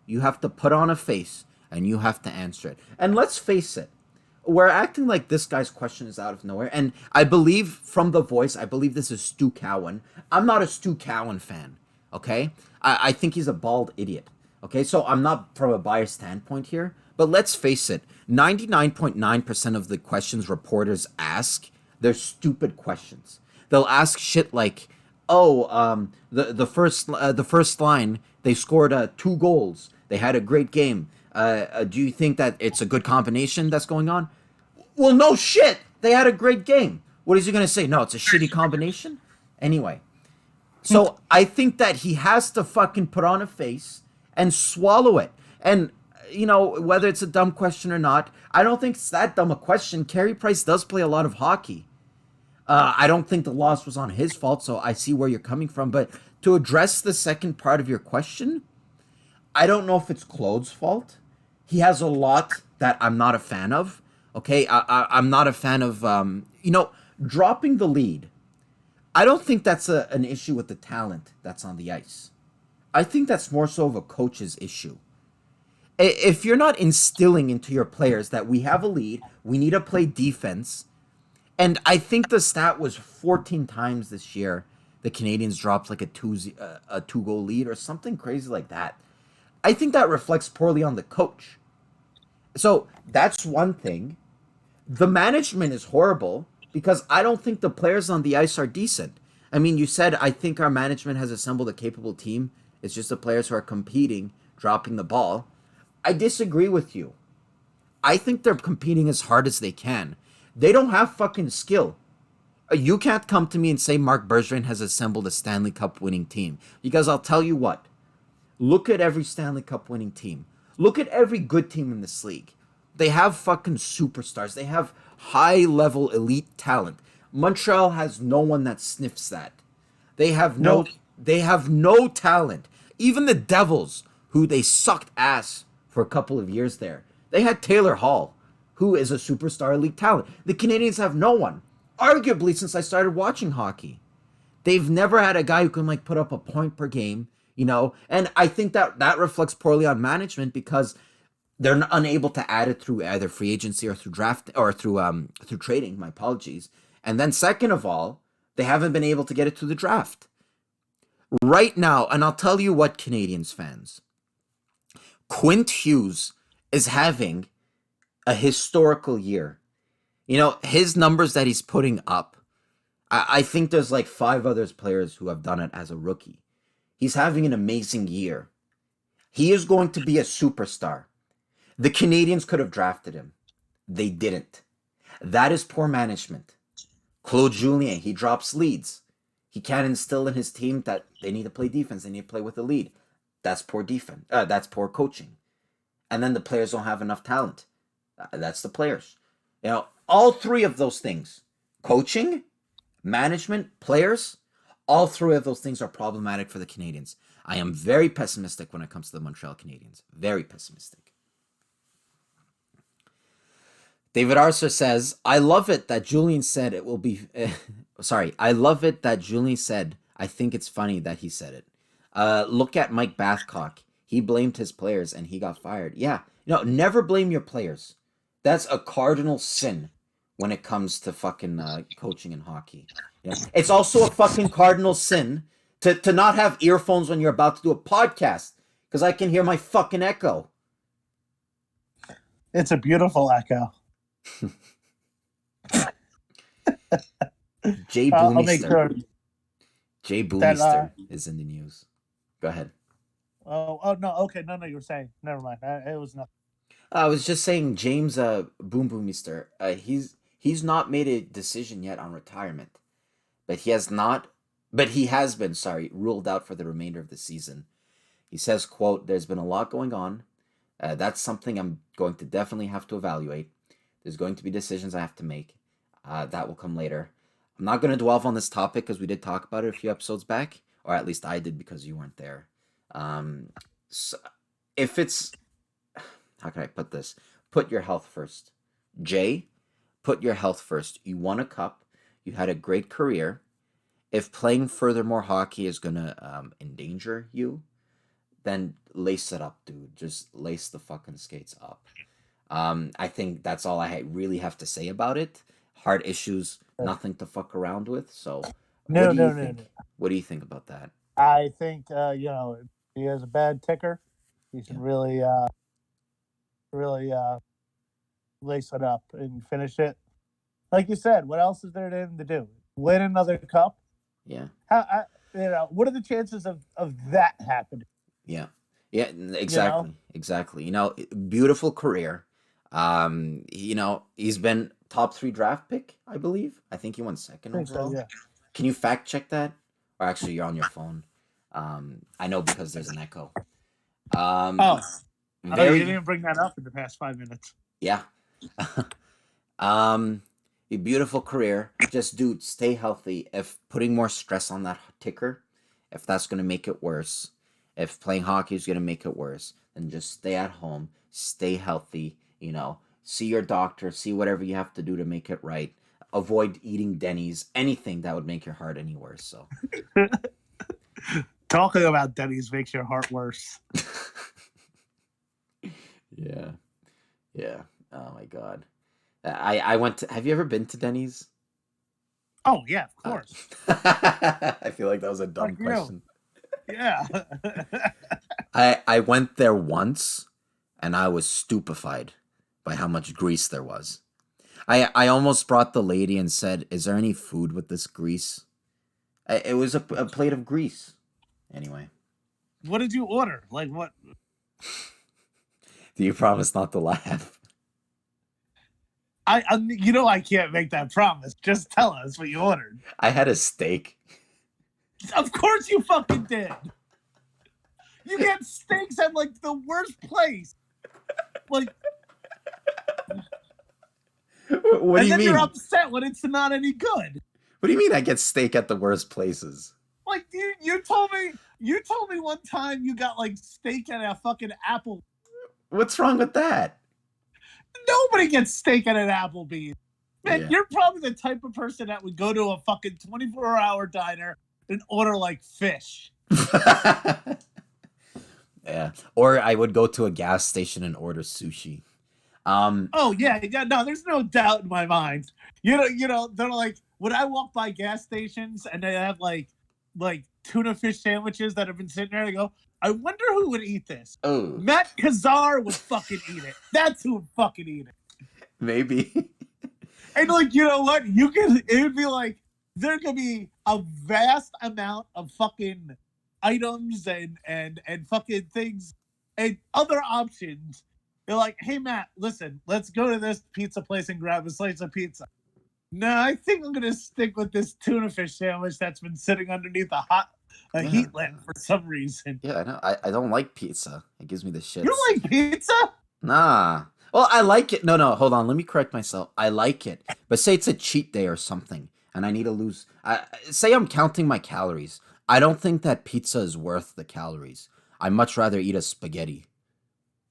you have to put on a face and you have to answer it. And let's face it, we're acting like this guy's question is out of nowhere. And I believe from the voice, I believe this is Stu Cowan. I'm not a Stu Cowan fan, okay? I think he's a bald idiot, okay? So I'm not from a biased standpoint here. But let's face it, 99.9% of the questions reporters ask, they're stupid questions. They'll ask shit like, "Oh, the first line they scored 2 goals. They had a great game. Do you think that it's a good combination that's going on?" Well, no shit. They had a great game. What is he gonna say? No, it's a shitty combination. Anyway, so I think that he has to fucking put on a face and swallow it. And whether it's a dumb question or not, I don't think it's that dumb a question. Carey Price does play a lot of hockey. I don't think the loss was on his fault, so I see where you're coming from. But to address the second part of your question, I don't know if it's Claude's fault. He has a lot that I'm not a fan of. Okay, I'm not a fan of dropping the lead. I don't think that's an issue with the talent that's on the ice. I think that's more so of a coach's issue. If you're not instilling into your players that we have a lead, we need to play defense, and I think the stat was 14 times this year the Canadians dropped like a 2 goal lead or something crazy like that. I think that reflects poorly on the coach. So that's one thing. The management is horrible because I don't think the players on the ice are decent. I mean, you said I think our management has assembled a capable team. It's just the players who are competing, dropping the ball. I disagree with you. I think they're competing as hard as they can. They don't have fucking skill. You can't come to me and say Mark Bergevin has assembled a Stanley Cup winning team. Because I'll tell you what. Look at every Stanley Cup winning team. Look at every good team in this league. They have fucking superstars. They have high-level elite talent. Montreal has no one that sniffs that. They have no Nope. they have no talent. Even the Devils, who they sucked ass for a couple of years there. They had Taylor Hall, who is a superstar elite talent. The Canadians have no one. Arguably since I started watching hockey. They've never had a guy who can like put up a point per game, and I think that reflects poorly on management because they're unable to add it through either free agency or through draft or through trading. My apologies. And then second of all, they haven't been able to get it to the draft. Right now, and I'll tell you what, Canadians fans, Quint Hughes is having a historical year. His numbers that he's putting up, I think there's like 5 other players who have done it as a rookie. He's having an amazing year. He is going to be a superstar. The Canadians could have drafted him. They didn't. That is poor management. Claude Julien, he drops leads. He can't instill in his team that they need to play defense. They need to play with a lead. That's poor defense. That's poor coaching. And then the players don't have enough talent. That's the players. All 3 of those things, coaching, management, players, all 3 of those things are problematic for the Canadians. I am very pessimistic when it comes to the Montreal Canadiens. Very pessimistic. David Arcer says, I love it that Julian said it will be. Sorry, I love it that Julian said, I think it's funny that he said it. Look at Mike Babcock. He blamed his players and he got fired. Yeah, never blame your players. That's a cardinal sin when it comes to fucking coaching in hockey. It's also a fucking cardinal sin to not have earphones when you're about to do a podcast because I can hear my fucking echo. It's a beautiful echo. Jay I'll make Boumeester. sure. Jay Boumeester is in the news. Go ahead. Oh no. Okay, no. You were saying. Never mind. It was nothing. I was just saying, James Boumeester. He's not made a decision yet on retirement, but he has not. But he has been, ruled out for the remainder of the season. He says, "quote There's been a lot going on. That's something I'm going to definitely have to evaluate. There's going to be decisions I have to make. That will come later. I'm not going to dwell on this topic because we did talk about it a few episodes back, or at least I did because you weren't there. So if it's, how can I put this? Put your health first. Jay, put your health first. You won a cup. You had a great career. If playing furthermore hockey is going to endanger you, then lace it up, dude. Just lace the fucking skates up. I think that's all I really have to say about it. Heart issues, nothing to fuck around with. So, what do you think? No. What do you think about that? I think if he has a bad ticker, he should really lace it up and finish it. Like you said, what else is there to do? Win another cup? Yeah. What are the chances of that happening? Yeah, exactly, exactly. Beautiful career. He's been top 3 draft pick, I believe. I think he went second overall. So, yeah. Can you fact check that? Or actually, you're on your phone. I know because there's an echo. You didn't bring that up in the past 5 minutes. Yeah. A beautiful career. Just, dude, stay healthy. If putting more stress on that ticker, if that's going to make it worse, if playing hockey is going to make it worse, then just stay at home, stay healthy, see your doctor, see whatever you have to do to make it right. Avoid eating Denny's, anything that would make your heart any worse. So, talking about Denny's makes your heart worse. Yeah. Oh my God. I went to. Have you ever been to Denny's? Oh yeah, of course. I feel like that was a dumb question. Yeah. I went there once, and I was stupefied by how much grease there was. I almost brought the lady and said, "Is there any food with this grease?" It was a plate of grease. Anyway. What did you order? Like what? Do you promise not to laugh? I can't make that promise. Just tell us what you ordered. I had a steak. Of course you fucking did. You get steaks at like the worst place. Like, what do you mean? And then you're upset when it's not any good. What do you mean I get steak at the worst places? Like you told me one time you got like steak at a fucking Apple. What's wrong with that? Nobody gets steak at an Applebee's. Man, You're probably the type of person that would go to a fucking 24-hour diner and order like fish. Yeah. Or I would go to a gas station and order sushi. Oh yeah, no, there's no doubt in my mind. You know, they're like when I walk by gas stations and they have like tuna fish sandwiches that have been sitting there, I go, I wonder who would eat this. Oh. Matt Kazar would fucking eat it. That's who would fucking eat it. Maybe. And like, you know what? It would be like there could be a vast amount of fucking items and fucking things and other options. They're like, hey Matt, listen, let's go to this pizza place and grab a slice of pizza. No, I think I'm gonna stick with this tuna fish sandwich that's been sitting underneath a heat lamp for some reason. Yeah, I know. I don't like pizza. It gives me the shits. You don't like pizza? Nah. Well, I like it. No, hold on. Let me correct myself. I like it. But say it's a cheat day or something, and I need to lose. Say I'm counting my calories. I don't think that pizza is worth the calories. I'd much rather eat a spaghetti.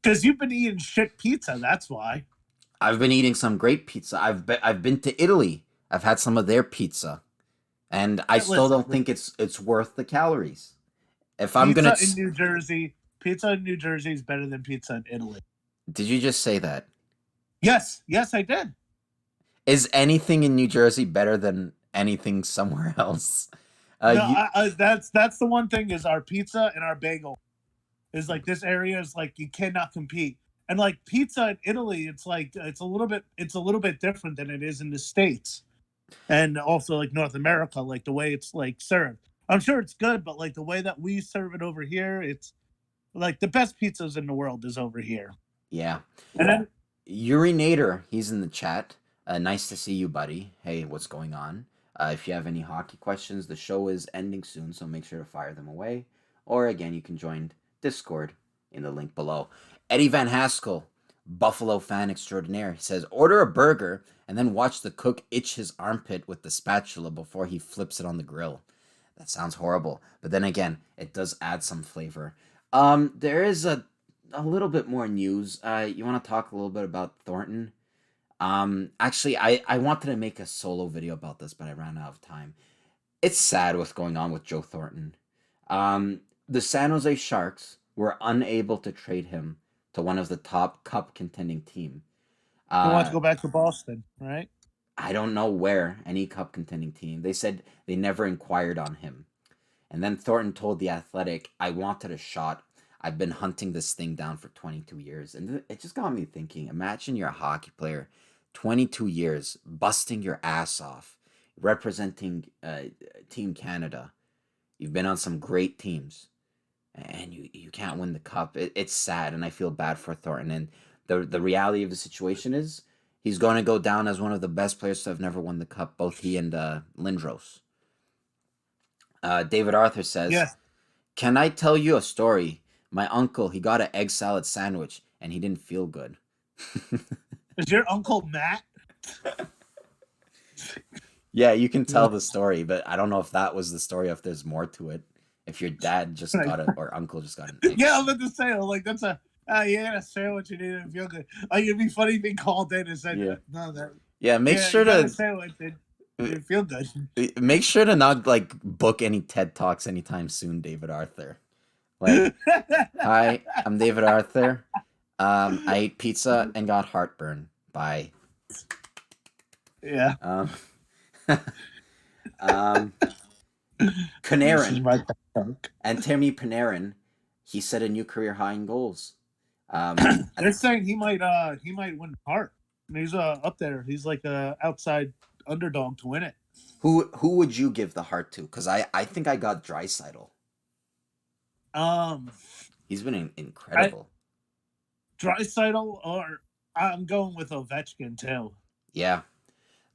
Because you've been eating shit pizza, that's why. I've been eating some great pizza. I've been to Italy. I've had some of their pizza, and I still Listen, don't think it's worth the calories. If I'm gonna, pizza in New Jersey, pizza in New Jersey is better than pizza in Italy. did you just say that? Yes, yes, I did. Is anything in New Jersey better than anything somewhere else? No, You, that's the one thing is our pizza and our bagel is like this area is like you cannot compete. And like pizza in Italy, it's like it's a little bit different than it is in the States. And also like North America, like the way it's like served. I'm sure it's good, but like the way that we serve it over here, it's like the best pizzas in the world is over here. yeah. And then Urinator, he's in the chat. Nice to see you, buddy. Hey, what's going on? If you have any hockey questions, the show is ending soon, so make sure to fire them away. Or again, you can join Discord in the link below. Eddie Van Haskell, Buffalo fan extraordinaire, he says, order a burger and then watch the cook itch his armpit with the spatula before he flips it on the grill. That sounds horrible. But then again, it does add some flavor. There is a little bit more news. You want to talk a little bit about Thornton? Actually, I wanted to make a solo video about this, but I ran out of time. It's sad what's going on with Joe Thornton. The San Jose Sharks were unable to trade him to one of the top cup contending team. he wants to go back to Boston, right? I don't know where, any cup contending team. They said they never inquired on him. And then Thornton told The Athletic, I wanted a shot. I've been hunting this thing down for 22 years. And it just got me thinking, imagine you're a hockey player, 22 years, busting your ass off, representing Team Canada. You've been on some great teams, and you can't win the cup. It's sad, and I feel bad for Thornton. And the reality of the situation is he's going to go down as one of the best players to have never won the cup, both he and Lindros. David Arthur says, Yeah. Can I tell you a story? My uncle, he got an egg salad sandwich, and he didn't feel good. Is your uncle Matt? Yeah, you can tell the story, but I don't know if that was the story, if there's more to it. If your dad just got it, or uncle just got an egg. Yeah, I'm about to say, like, that's you had a sandwich and you didn't feel good. Like, it'd be funny if he called in and said, Yeah. no, that. Yeah, make sure you got a to sandwich and you didn't feel good. make sure to not like book any TED Talks anytime soon, David Arthur. Like, hi, I'm David Arthur. I ate pizza and got heartburn. Bye. Yeah. Panarin and Timmy Panarin, he set a new career high in goals. They're saying he might win Hart. And he's up there. He's like a outside underdog to win it. Who would you give the Hart to? Because I think I got Draisaitl. He's been incredible. Draisaitl, or I'm going with Ovechkin too. Yeah,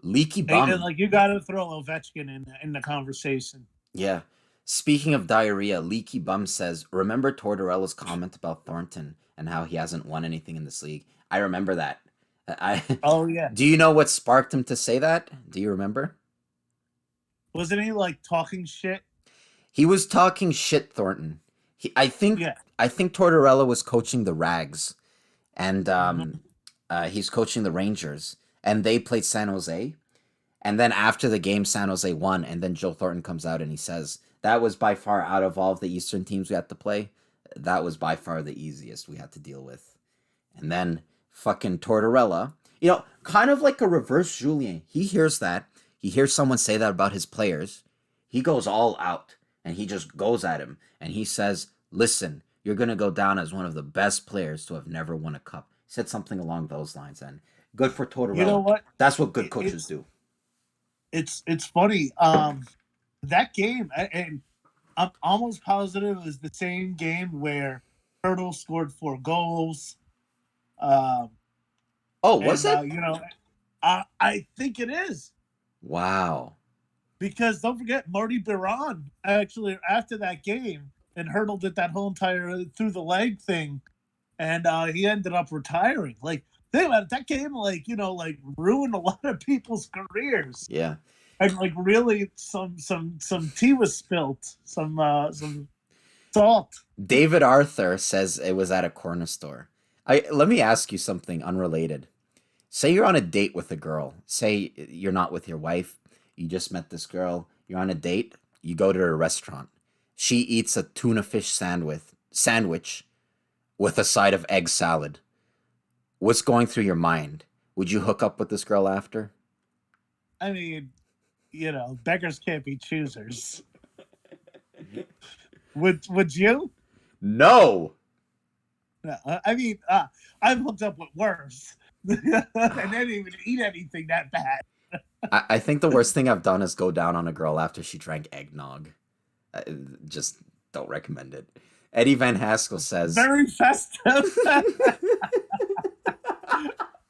Leaky Bum. And like you got to throw Ovechkin in the conversation. Yeah. Speaking of diarrhea, Leaky Bum says, remember Tortorella's comment about Thornton and how he hasn't won anything in this league? I remember that. Oh yeah. Do you know what sparked him to say that? Do you remember? Wasn't he like talking shit? He was talking shit, Thornton. I think Tortorella was coaching the Rags, and he's coaching the Rangers, and they played San Jose. And then after the game, San Jose won, and then Joe Thornton comes out and he says, that was by far, out of all of the Eastern teams we had to play, that was by far the easiest we had to deal with. And then fucking Tortorella, kind of like a reverse Julien. He hears that. He hears someone say that about his players. He goes all out, and he just goes at him. And he says, listen, you're going to go down as one of the best players to have never won a cup. He said something along those lines, and good for Tortorella. You know what? That's what good coaches do. It's funny. That game, and I'm almost positive it was the same game where Hurdle scored 4 goals. Was it? I think it is. Wow. Because don't forget, Marty Biron actually after that game, and Hurdle did that whole entire through the leg thing, and he ended up retiring. Like, think about it, that game, like ruined a lot of people's careers. Yeah. And like really, some tea was spilt, some salt. David Arthur says it was at a corner store. Let me ask you something unrelated. Say you're on a date with a girl. Say you're not with your wife. You just met this girl. You're on a date. You go to a restaurant. She eats a tuna fish sandwich with a side of egg salad. What's going through your mind? Would you hook up with this girl after? I mean, beggars can't be choosers. Would you? No. No, I mean, I've hooked up with worse, and I didn't even eat anything that bad. I think the worst thing I've done is go down on a girl after she drank eggnog. Just don't recommend it. Eddie Van Haskell says... Very festive.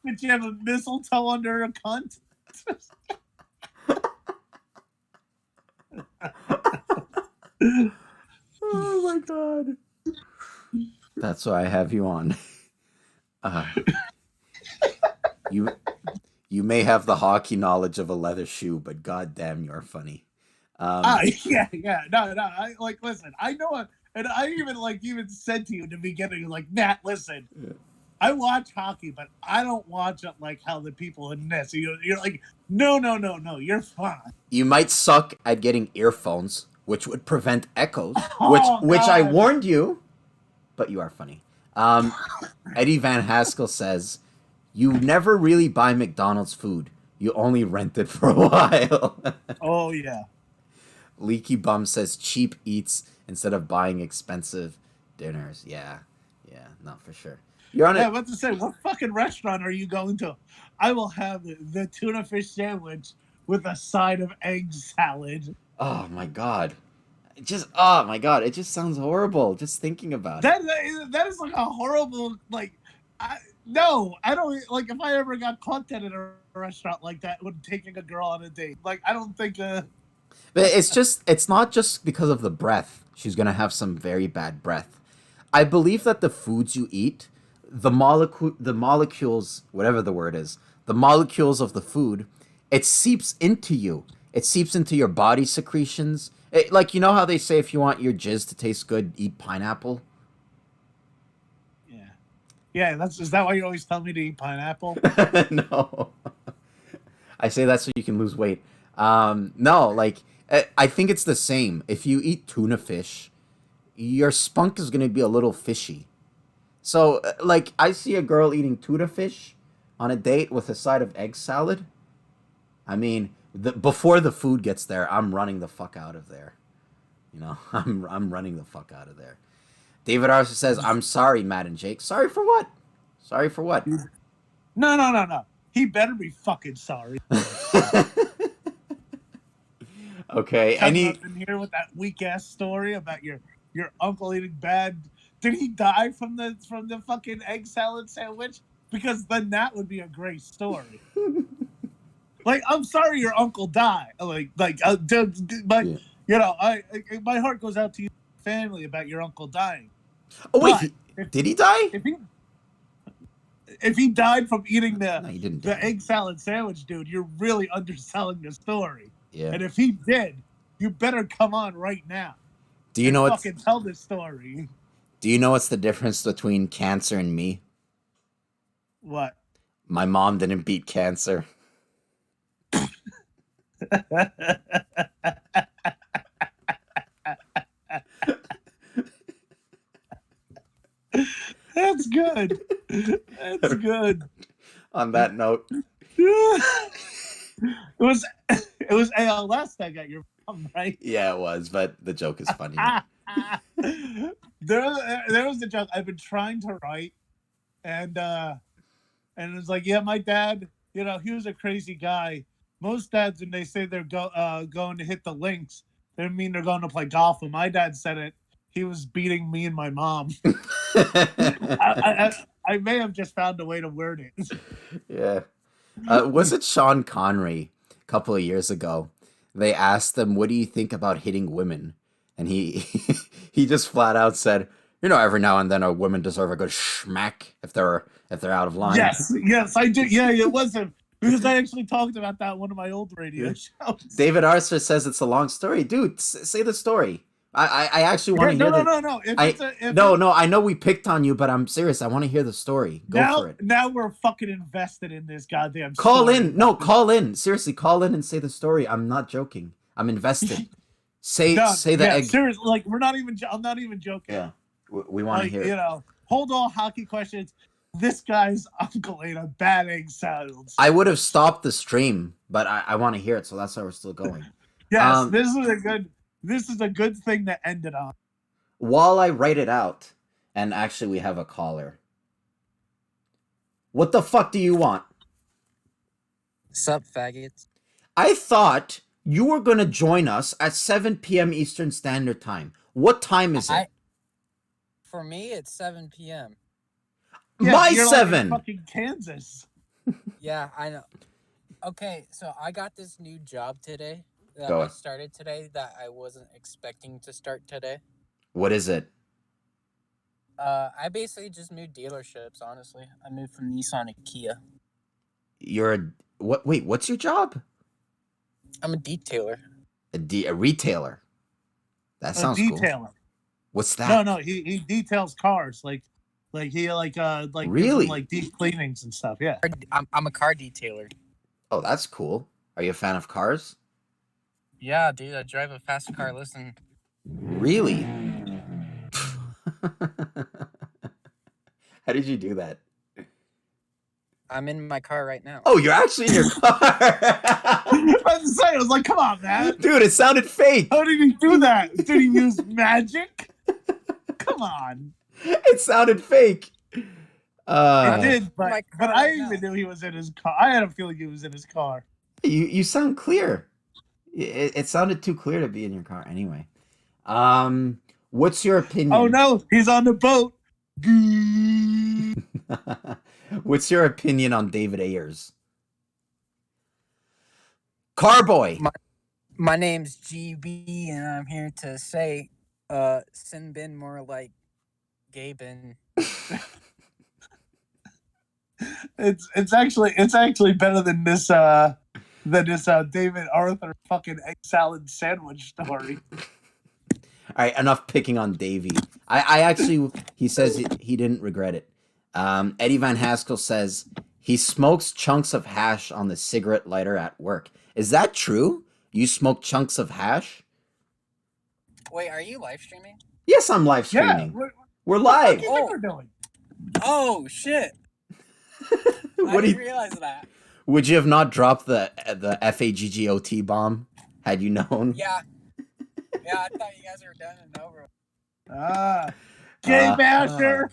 Did you have a mistletoe under a cunt? Oh my god. That's why I have you on. You may have the hockey knowledge of a leather shoe, but goddamn, you're funny. No. Listen. I know it, and I even said to you in the beginning, like, Matt, listen. Yeah. I watch hockey, but I don't watch it like how the people in this. You're like, no, you're fine. You might suck at getting earphones, which would prevent echoes, which I warned you, but you are funny. Eddie Van Haskell says, you never really buy McDonald's food. You only rent it for a while. Oh, yeah. Leaky Bum says cheap eats instead of buying expensive dinners. Yeah, not for sure. You're on about to say, what fucking restaurant are you going to? I will have the tuna fish sandwich with a side of egg salad. Oh my god. It just sounds horrible just thinking about it. That is like a horrible, I don't, if I ever got caught at a restaurant like that when taking a girl on a date. I don't think But it's not just because of the breath. She's going to have some very bad breath. I believe that the foods you eat, the molecules, whatever the word is, the molecules of the food, it seeps into you. It seeps into your body secretions. You know how they say if you want your jizz to taste good, eat pineapple? Yeah. Yeah, is that why you always tell me to eat pineapple? No. I say that so you can lose weight. No, I think it's the same. If you eat tuna fish, your spunk is going to be a little fishy. So, I see a girl eating tuna fish on a date with a side of egg salad. I mean, before the food gets there, I'm running the fuck out of there. I'm running the fuck out of there. David Arthur says, I'm sorry, Matt and Jake. Sorry for what? Sorry for what? No. He better be fucking sorry. Okay. Coming up in here with that weak ass story about your uncle eating bad. Did he die from the fucking egg salad sandwich? Because then that would be a great story. I'm sorry your uncle died. My heart goes out to your family about your uncle dying. Oh wait, did he die? If he died from eating the egg salad sandwich, dude, you're really underselling the story. Yeah. And if he did, you better come on right now. Do you know fucking tell this story? Do you know what's the difference between cancer and me? What? My mom didn't beat cancer. That's good. That's good. On that note, it was ALS that got your mom, right? Yeah, it was, but the joke is funny. There was a joke I've been trying to write, and it was like, yeah, my dad, he was a crazy guy. Most dads, when they say they're going to hit the links, they mean they're going to play golf. And my dad said it. He was beating me and my mom. I may have just found a way to word it. Yeah. Was it Sean Connery a couple of years ago? They asked him, what do you think about hitting women? And he just flat out said, every now and then a woman deserve a good schmack if they're out of line. Yes, I do. Yeah, it was him. Because I actually talked about that on one of my old radio shows. David Arthur says it's a long story. Dude, say the story. I actually want to hear no. No. I know we picked on you, but I'm serious. I want to hear the story. Go for it. Now we're fucking invested in this goddamn Call story. in. No, call in. Seriously, call in and say the story. I'm not joking. I'm invested. Say the egg. Seriously, like I'm not even joking. Yeah, we want to hear it. You know, hold all hockey questions. This guy's uncle ate a bad egg salad. I would have stopped the stream, but I want to hear it, so that's why we're still going. Yes, this is a good thing to end it on. While I write it out, and actually we have a caller. What the fuck do you want? Sup, faggots? I thought you were going to join us at 7 p.m. Eastern Standard Time. What time is it? For me, it's 7 p.m. Yeah, My you're 7! Like in fucking Kansas. Yeah, I know. Okay, so I got this new job today that Go I on. started today that I wasn't expecting to start today. What is it? I basically just moved dealerships, honestly. I moved from Nissan to Kia. You're a... What? Wait, what's your job? I'm a detailer. A retailer. That sounds cool. Detailer. What's that? No, he details cars like he like Really? like deep cleanings and stuff. Yeah. I'm a car detailer. Oh, that's cool. Are you a fan of cars? Yeah, dude, I drive a fast car. Listen. Really? How did you do that? I'm in my car right now. Oh, you're actually in your car. I was like, come on, man. Dude, it sounded fake. How did he do that? Did he use magic? Come on. It sounded fake. It did, but I right even knew he was in his car. I had a feeling he was in his car. You sound clear. It sounded too clear to be in your car. Anyway, what's your opinion? Oh no, he's on the boat. What's your opinion on David Ayres? Carboy. My name's GB, and I'm here to say, sin bin more like gay bin. It's actually better than this David Arthur fucking egg salad sandwich story. All right, enough picking on Davey. I actually, he says he didn't regret it. Eddie Van Haskell says he smokes chunks of hash on the cigarette lighter at work. Is that true? You smoke chunks of hash? Wait, are you live streaming? Yes, I'm live streaming. Yeah, we're live. What do you think we're doing? Oh shit! What I do you? didn't realize that. Would you have not dropped the FAGGOT bomb had you known? Yeah, I thought you guys were done and over. Gay basher.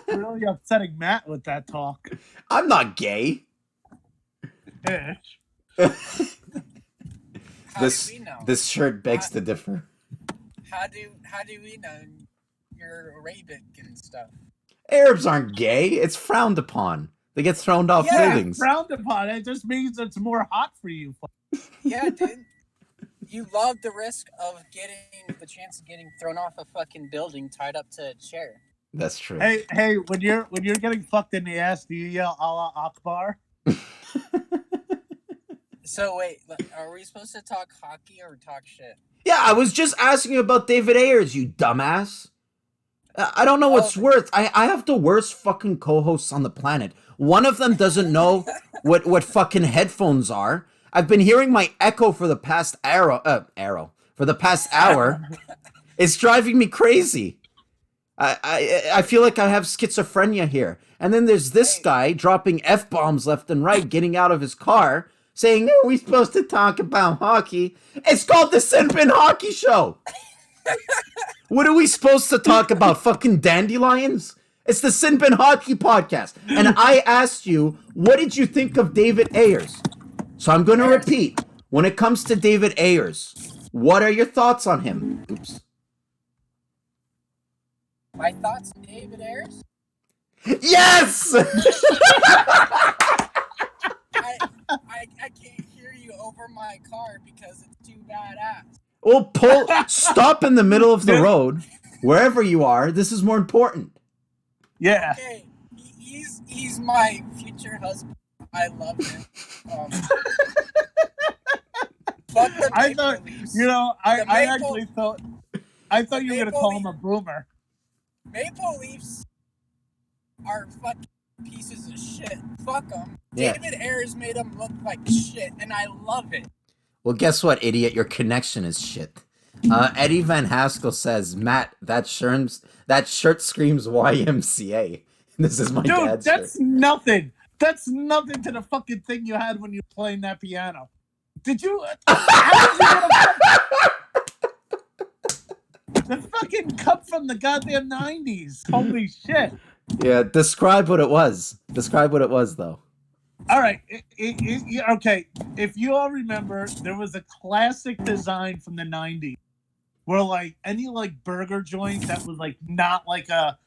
Really upsetting Matt with that talk. I'm not gay. Ish. This shirt begs to differ. How do we know you're Arabic and stuff? Arabs aren't gay. It's frowned upon. They get thrown off buildings. Frowned upon. It just means it's more hot for you. Yeah, dude. You love the risk of getting the chance of getting thrown off a fucking building tied up to a chair. That's true. Hey, when you're getting fucked in the ass, do you yell Allah Akbar? So wait, are we supposed to talk hockey or talk shit? Yeah, I was just asking you about David Ayres, you dumbass. I don't know what's worse. I have the worst fucking co-hosts on the planet. One of them doesn't know what fucking headphones are. I've been hearing my echo for the past for the past hour. It's driving me crazy. I feel like I have schizophrenia here. And then there's this guy dropping F-bombs left and right, getting out of his car, saying, are we supposed to talk about hockey? It's called the Sin Bin Hockey Show. What are we supposed to talk about? Fucking dandelions? It's the Sin Bin Hockey Podcast. And I asked you, what did you think of David Ayres? So I'm going to repeat. When it comes to David Ayres, what are your thoughts on him? Oops. My thoughts on David Ayres? Yes! I can't hear you over my car because it's too badass. Well, stop in the middle of the road, wherever you are. This is more important. Yeah. Okay, he's my future husband. I love him. Fuck the I Maple thought, Leafs. you know, I The Maple- actually thought, I thought the you were gonna Maple call Leaf- him a boomer. Maple Leafs are fucking pieces of shit. Fuck them. Yeah. David Ayres made them look like shit, and I love it. Well, guess what, idiot? Your connection is shit. Eddie Van Haskell says, Matt, that shirt screams YMCA. This is my Dude, dad's that's shirt. nothing. That's nothing to the fucking thing you had when you were playing that piano. Did you? How did you get the fucking cup from the goddamn 90s? Holy shit. Yeah, describe what it was. Describe what it was, though. All right. Okay. If you all remember, there was a classic design from the 90s where like any like burger joint that was like not like a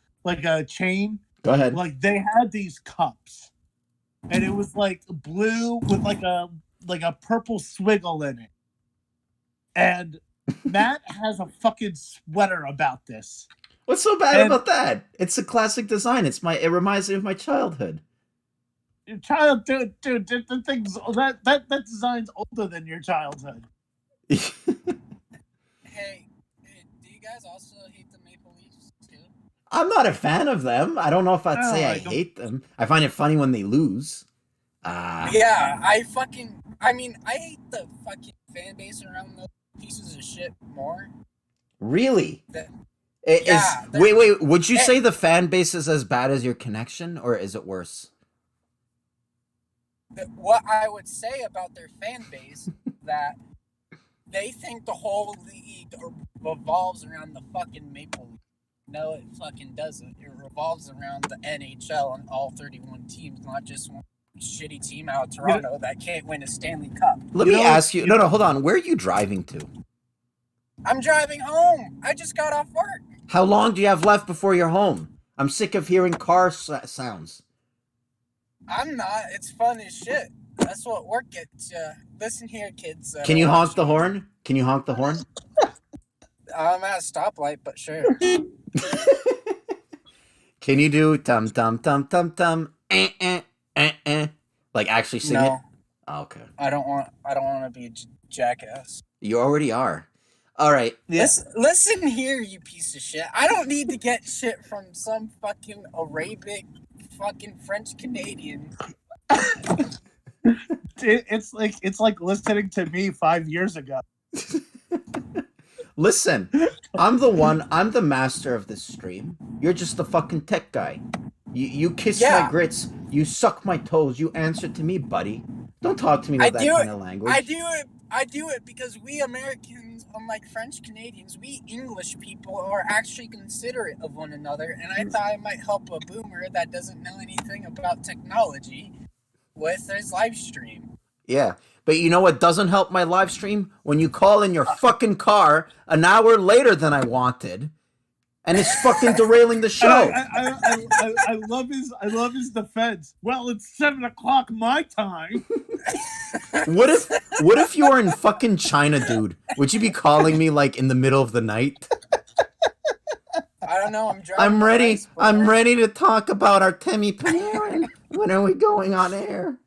chain. Go ahead. Like they had these cups. And it was like blue with like a purple swiggle in it. And Matt has a fucking sweater about this. What's so bad about that? It's a classic design. It reminds me of my childhood. Your child, dude, the thing's that design's older than your childhood. Hey, do you guys also hate the Maple Leafs too? I'm not a fan of them. I don't know if I'd say I hate them. I find it funny when they lose. Yeah, I hate the fucking fan base around those pieces of shit more. Really? Yeah, Wait. Would you say the fan base is as bad as your connection, or is it worse? What I would say about their fan base that they think the whole league revolves around the fucking Maple Leaf. No, it fucking doesn't. It revolves around the NHL and all 31 teams, not just one shitty team out of Toronto that can't win a Stanley Cup. Let me ask you. No, hold on. Where are you driving to? I'm driving home. I just got off work. How long do you have left before you're home? I'm sick of hearing car sounds. I'm not. It's fun as shit. That's what work gets you. Listen here, kids. Can you honk the horn? Can you honk the horn? I'm at a stoplight, but sure. Can you do tum tum tum tum tum like actually sing it? Oh, okay. I don't want to be a jackass. You already are. All right. Listen here, you piece of shit. I don't need to get shit from some fucking Arabic fucking French Canadian. It's like listening to me 5 years ago. Listen, I'm the master of this stream. You're just the fucking tech guy. You kiss my grits, you suck my toes, you answer to me, buddy. Don't talk to me with that kind of language. I do it because we Americans, unlike French Canadians, we English people are actually considerate of one another, and I thought I might help a boomer that doesn't know anything about technology with his live stream. Yeah, but you know what doesn't help my live stream? When you call in your fucking car an hour later than I wanted, and it's fucking derailing the show. I love his defense. Well, it's 7 o'clock my time. What if you were in fucking China, dude? Would you be calling me like in the middle of the night? I don't know. I'm ready. I'm ready to talk about Artemi Panarin. When are we going on air?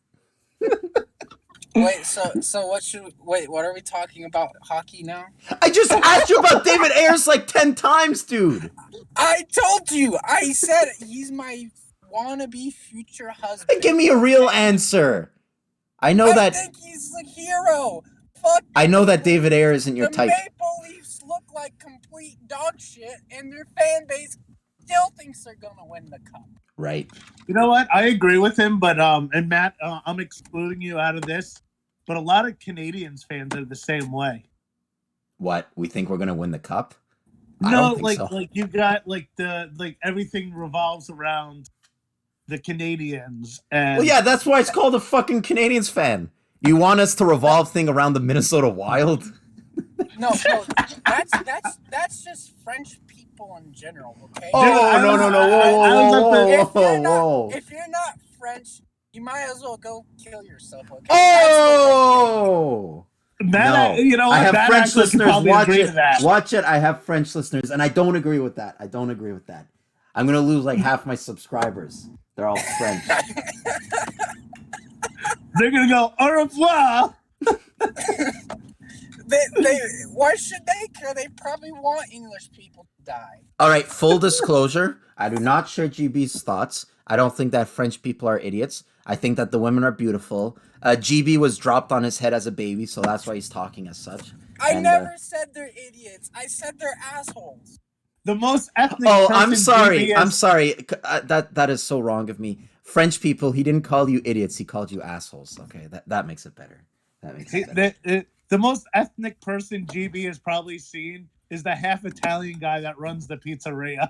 Wait, so what are we talking about? Hockey now? I just asked you about David Ayres like 10 times, dude. I told you. I said he's my wannabe future husband. Give me a real answer. I think he's the hero. Fuck. I know that David Ayres isn't your type. The Maple Leafs look like complete dog shit, and their fan base still thinks they're gonna win the cup. Right. You know what? I agree with him, but and Matt, I'm excluding you out of this. But a lot of Canadians fans are the same way. What? We think we're gonna win the cup? No, like you got like everything revolves around the Canadians. And well, yeah, that's why it's called a fucking Canadians fan. You want us to revolve thing around the Minnesota Wild? No, that's just French people in general, okay? Oh, whoa. If you're not French, you might as well go kill yourself, okay? Oh! Matt, no. You know what? I have Matt French listeners. Watch it. I have French listeners, and I don't agree with that. I'm going to lose like half my subscribers. They're all French. They're going to go, au revoir! Why should they care? They probably want English people to die. All right, full disclosure, I do not share GB's thoughts. I don't think that French people are idiots. I think that the women are beautiful. GB was dropped on his head as a baby, so that's why he's talking as such. I never said they're idiots. I said they're assholes. The most ethnic Oh, person I'm sorry. GB I'm is- sorry. That is so wrong of me. French people, he didn't call you idiots. He called you assholes. Okay, that makes it better. That makes it better. The most ethnic person GB has probably seen is the half Italian guy that runs the pizzeria.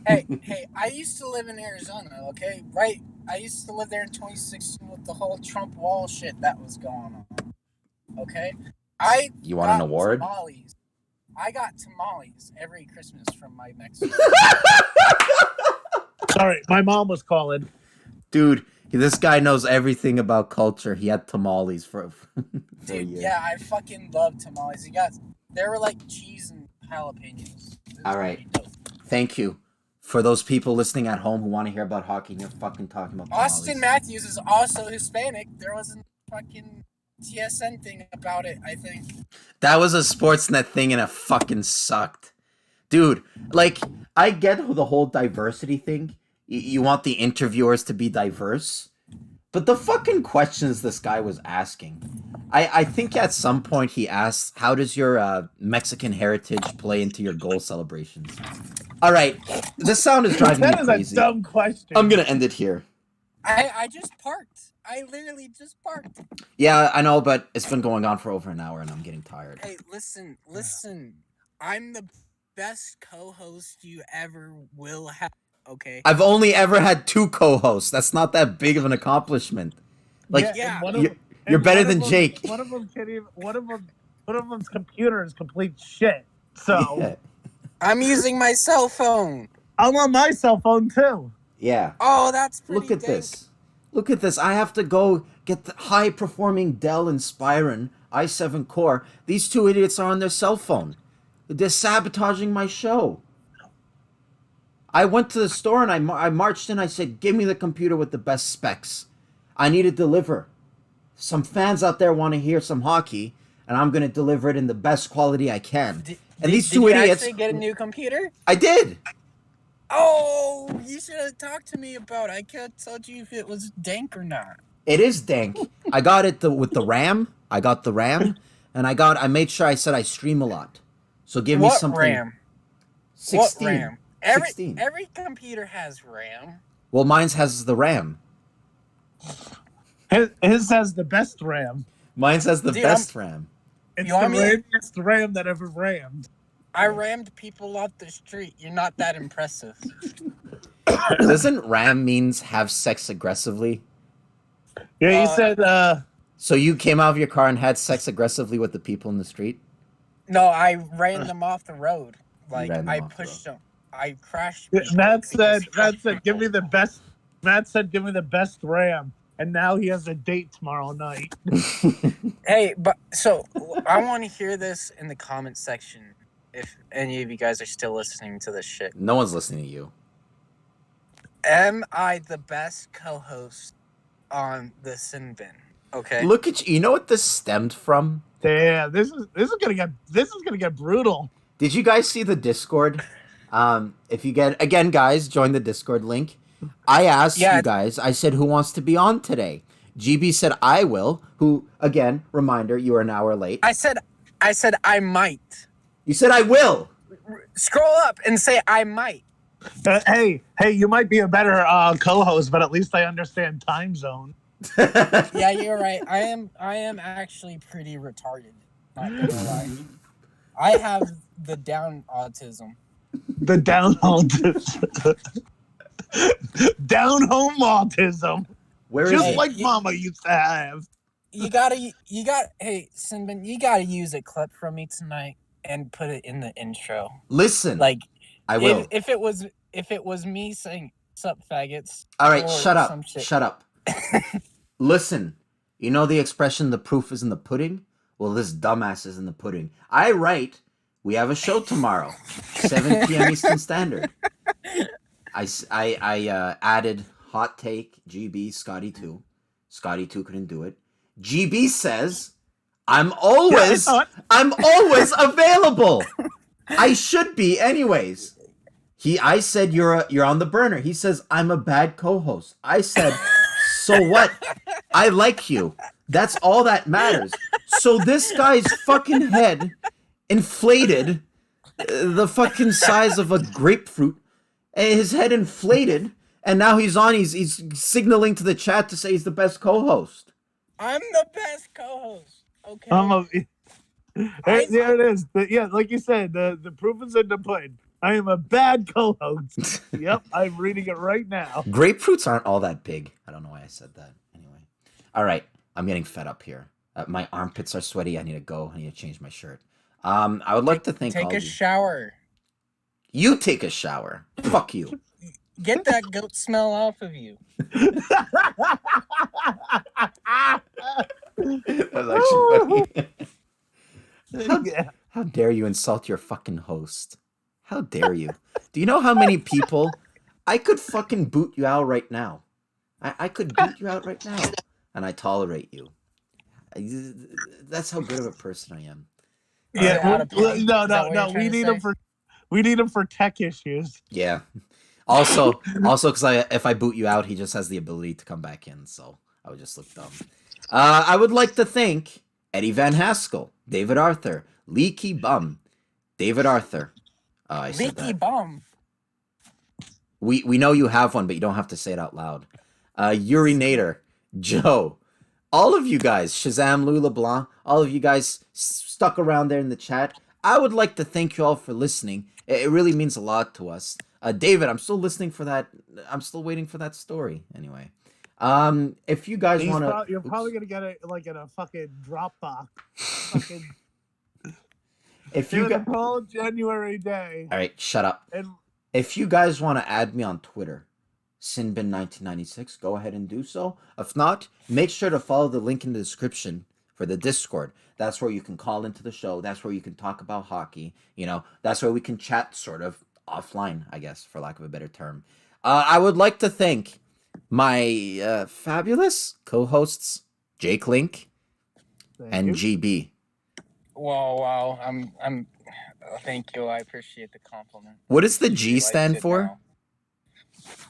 Hey, I used to live in Arizona, okay? Right? I used to live there in 2016 with the whole Trump wall shit that was going on. Okay? You want an award? Tamales. I got tamales every Christmas from my Mexican. Sorry, my mom was calling. Dude, this guy knows everything about culture. He had tamales for a Dude, year. yeah, I fucking love tamales. They were like cheese and jalapenos. All right. Thank you. For those people listening at home who want to hear about hockey, you're fucking talking about tamales. Austin Matthews is also Hispanic. There was a fucking TSN thing about it, I think. That was a Sportsnet thing and it fucking sucked. Dude, like, I get the whole diversity thing. You want the interviewers to be diverse. But the fucking questions this guy was asking. I think at some point he asked, how does your Mexican heritage play into your goal celebrations? All right, this sound is driving me That is crazy. a dumb question. I'm going to end it here. I just parked. I literally just parked. Yeah, I know, but it's been going on for over an hour and I'm getting tired. Hey, listen. I'm the best co-host you ever will have. Okay. I've only ever had 2 co-hosts. That's not that big of an accomplishment. Like, Yeah. you're better than Jake. One of them can't even. One of them's computer is complete shit. So Yeah. I'm using my cell phone. I'm on my cell phone too. Yeah. Oh, that's pretty Look at dank. this. Look at this. I have to go get the high-performing Dell Inspiron i7 core. These 2 idiots are on their cell phone. They're sabotaging my show. I went to the store and I marched in. I said, give me the computer with the best specs. I need to deliver. Some fans out there want to hear some hockey, and I'm going to deliver it in the best quality I can. And these 2 did you idiots... actually get a new computer? I did. Oh, you should have talked to me about it. I could have told you if it was dank or not. It is dank. I got it with the RAM. I got the RAM, and I made sure I said I stream a lot. So give me What something. RAM? 16. What RAM? 16. Every computer has RAM. Well, mine's has the RAM. His has the best RAM. Mine's has the Dude, best RAM. It's You want me- it's the RAM that ever rammed. I rammed people off the street. You're not that impressive. Doesn't RAM means have sex aggressively? Yeah, you said. So you came out of your car and had sex aggressively with the people in the street? No, I ran them off the road. Like, ran them I off the pushed them. I crashed. Matt said. people Matt said, "Give me the best." Matt said, "Give me the best RAM." And now he has a date tomorrow night. Hey, but so I want to hear this in the comment section if any of you guys are still listening to this shit. No one's listening to you. Am I the best co-host on the Sin Bin? Okay. Look at you. You know what this stemmed from? Damn, this is gonna get brutal. Did you guys see the Discord? If you get, again, guys, join the Discord link. I asked you guys, I said, who wants to be on today? GB said, I will, who, again, reminder, you are an hour late. I said I might. You said, I will. Scroll up and say I might. Hey, you might be a better co-host, but at least I understand time zone. Yeah, you're right. I am actually pretty retarded. Not gonna lie. I have the down autism. The down autism. Down home autism. Where is Just it? like Mama used to have. Hey, Sinbin, you gotta use a clip from me tonight and put it in the intro. Listen, Like, I will. If it was me saying "sup faggots." All right, or shut up. some shit. Shut up. Listen, you know the expression, the proof is in the pudding? Well, this dumbass is in the pudding. I write, we have a show tomorrow, 7 p.m. Eastern Standard. I added hot take, GB, Scotty 2. Scotty 2 couldn't do it. GB says, I'm always Yeah, I'm always available. I should be anyways. I said you're on the burner. He says I'm a bad co-host. I said, so what? I like you. That's all that matters. So this guy's fucking head inflated, the fucking size of a grapefruit. And his head inflated, and now he's signaling to the chat to say he's the best co-host. I'm the best co-host. Okay. There it is. Yeah, like you said, the proof is in the pudding. I am a bad co-host. Yep, I'm reading it right now. Grapefruits aren't all that big. I don't know why I said that. Anyway. All right. I'm getting fed up here. My armpits are sweaty. I need to go. I need to change my shirt. I would like to thank all Take a you. shower. You take a shower. Fuck you. Get that goat smell off of you. That's actually funny. Yeah. How dare you insult your fucking host? How dare you? Do you know how many people? I could fucking boot you out right now. I could boot you out right now. And I tolerate you. That's how good of a person I am. Yeah, Is that no. what you're We trying to need say? them for tech issues. Yeah. Also, because if I boot you out, he just has the ability to come back in. So I would just look dumb. I would like to thank Eddie Van Haskell, David Arthur, Leaky Bum, David Arthur. I said Leaky that. bum. We know you have one, but you don't have to say it out loud. Urinator, Joe, all of you guys, Shazam, Lou LeBlanc, all of you guys stuck around there in the chat. I would like to thank you all for listening. It really means a lot to us. David, I'm still listening for that. I'm still waiting for that story. Anyway, if you guys want to, You're probably gonna get it like in a fucking Dropbox. Fucking. if It you was a guys, cold January day. all right, shut up. And If you guys want to add me on Twitter, Sinbin1996, go ahead and do so. If not, make sure to follow the link in the description for the Discord. That's where you can call into the show. That's where you can talk about hockey. You know, that's where we can chat sort of offline, I guess, for lack of a better term. I would like to thank my fabulous co-hosts, Jake Link and GB. Wow. I'm. Thank you. I appreciate the compliment. What does the G Likes stand it for?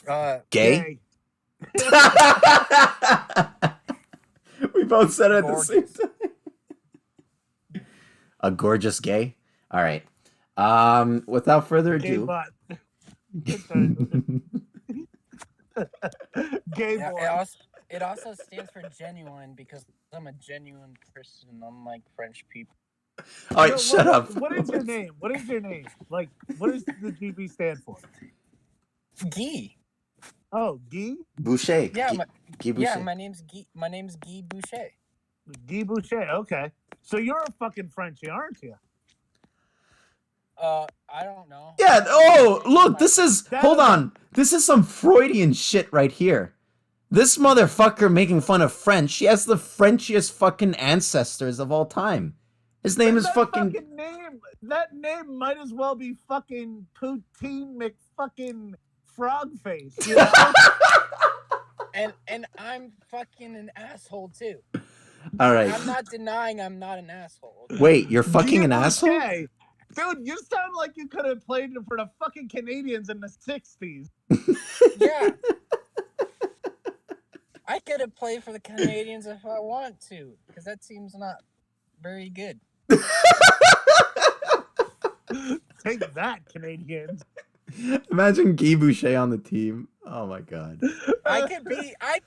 now. Gay? We both said it at the same time. A gorgeous gay? All right. Without further gay ado. butt. Gay Yeah, boy. it also stands for genuine because I'm a genuine person, unlike French people. All right, shut up. What is your name? What is your name? Like, what does the GB stand for? Guy. Oh, Guy? Boucher. Yeah, Guy Boucher. yeah. My name's Guy Boucher. Guy Boucher. Okay. So you're a fucking Frenchie, aren't you? I don't know. Yeah. Oh, look. Hold on. This is some Freudian shit right here. This motherfucker making fun of French. He has the Frenchiest fucking ancestors of all time. His name is fucking. That name might as well be fucking Poutine McFucking Frogface. You know? and I'm fucking an asshole too. All right. I'm not denying I'm not an asshole. Wait, you're fucking an asshole? Okay. Dude, you sound like you could have played for the fucking Canadians in the 60s. Yeah. I could have played for the Canadians if I want to, because that seems not very good. Take that, Canadians. Imagine Guy Boucher on the team. Oh my god. I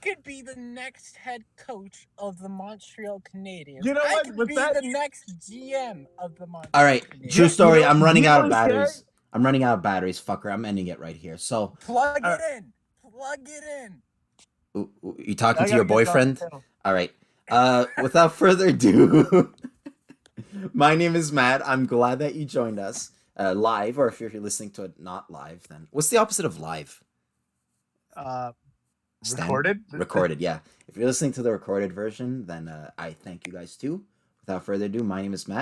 could be the next head coach of the Montreal Canadiens. You know what? I could With be that- the next GM of the Montreal All right, Canadiens. true story. You know, I'm running out of Guy Boucher- batteries. I'm running out of batteries, fucker. I'm ending it right here. So, Plug it in. you talking I to gotta your get boyfriend? done, too. All right. Without further ado, my name is Matt. I'm glad that you joined us live, or if you're listening to it not live, then what's the opposite of live? Recorded? Recorded, yeah. If you're listening to the recorded version, then I thank you guys too. Without further ado, my name is Matt.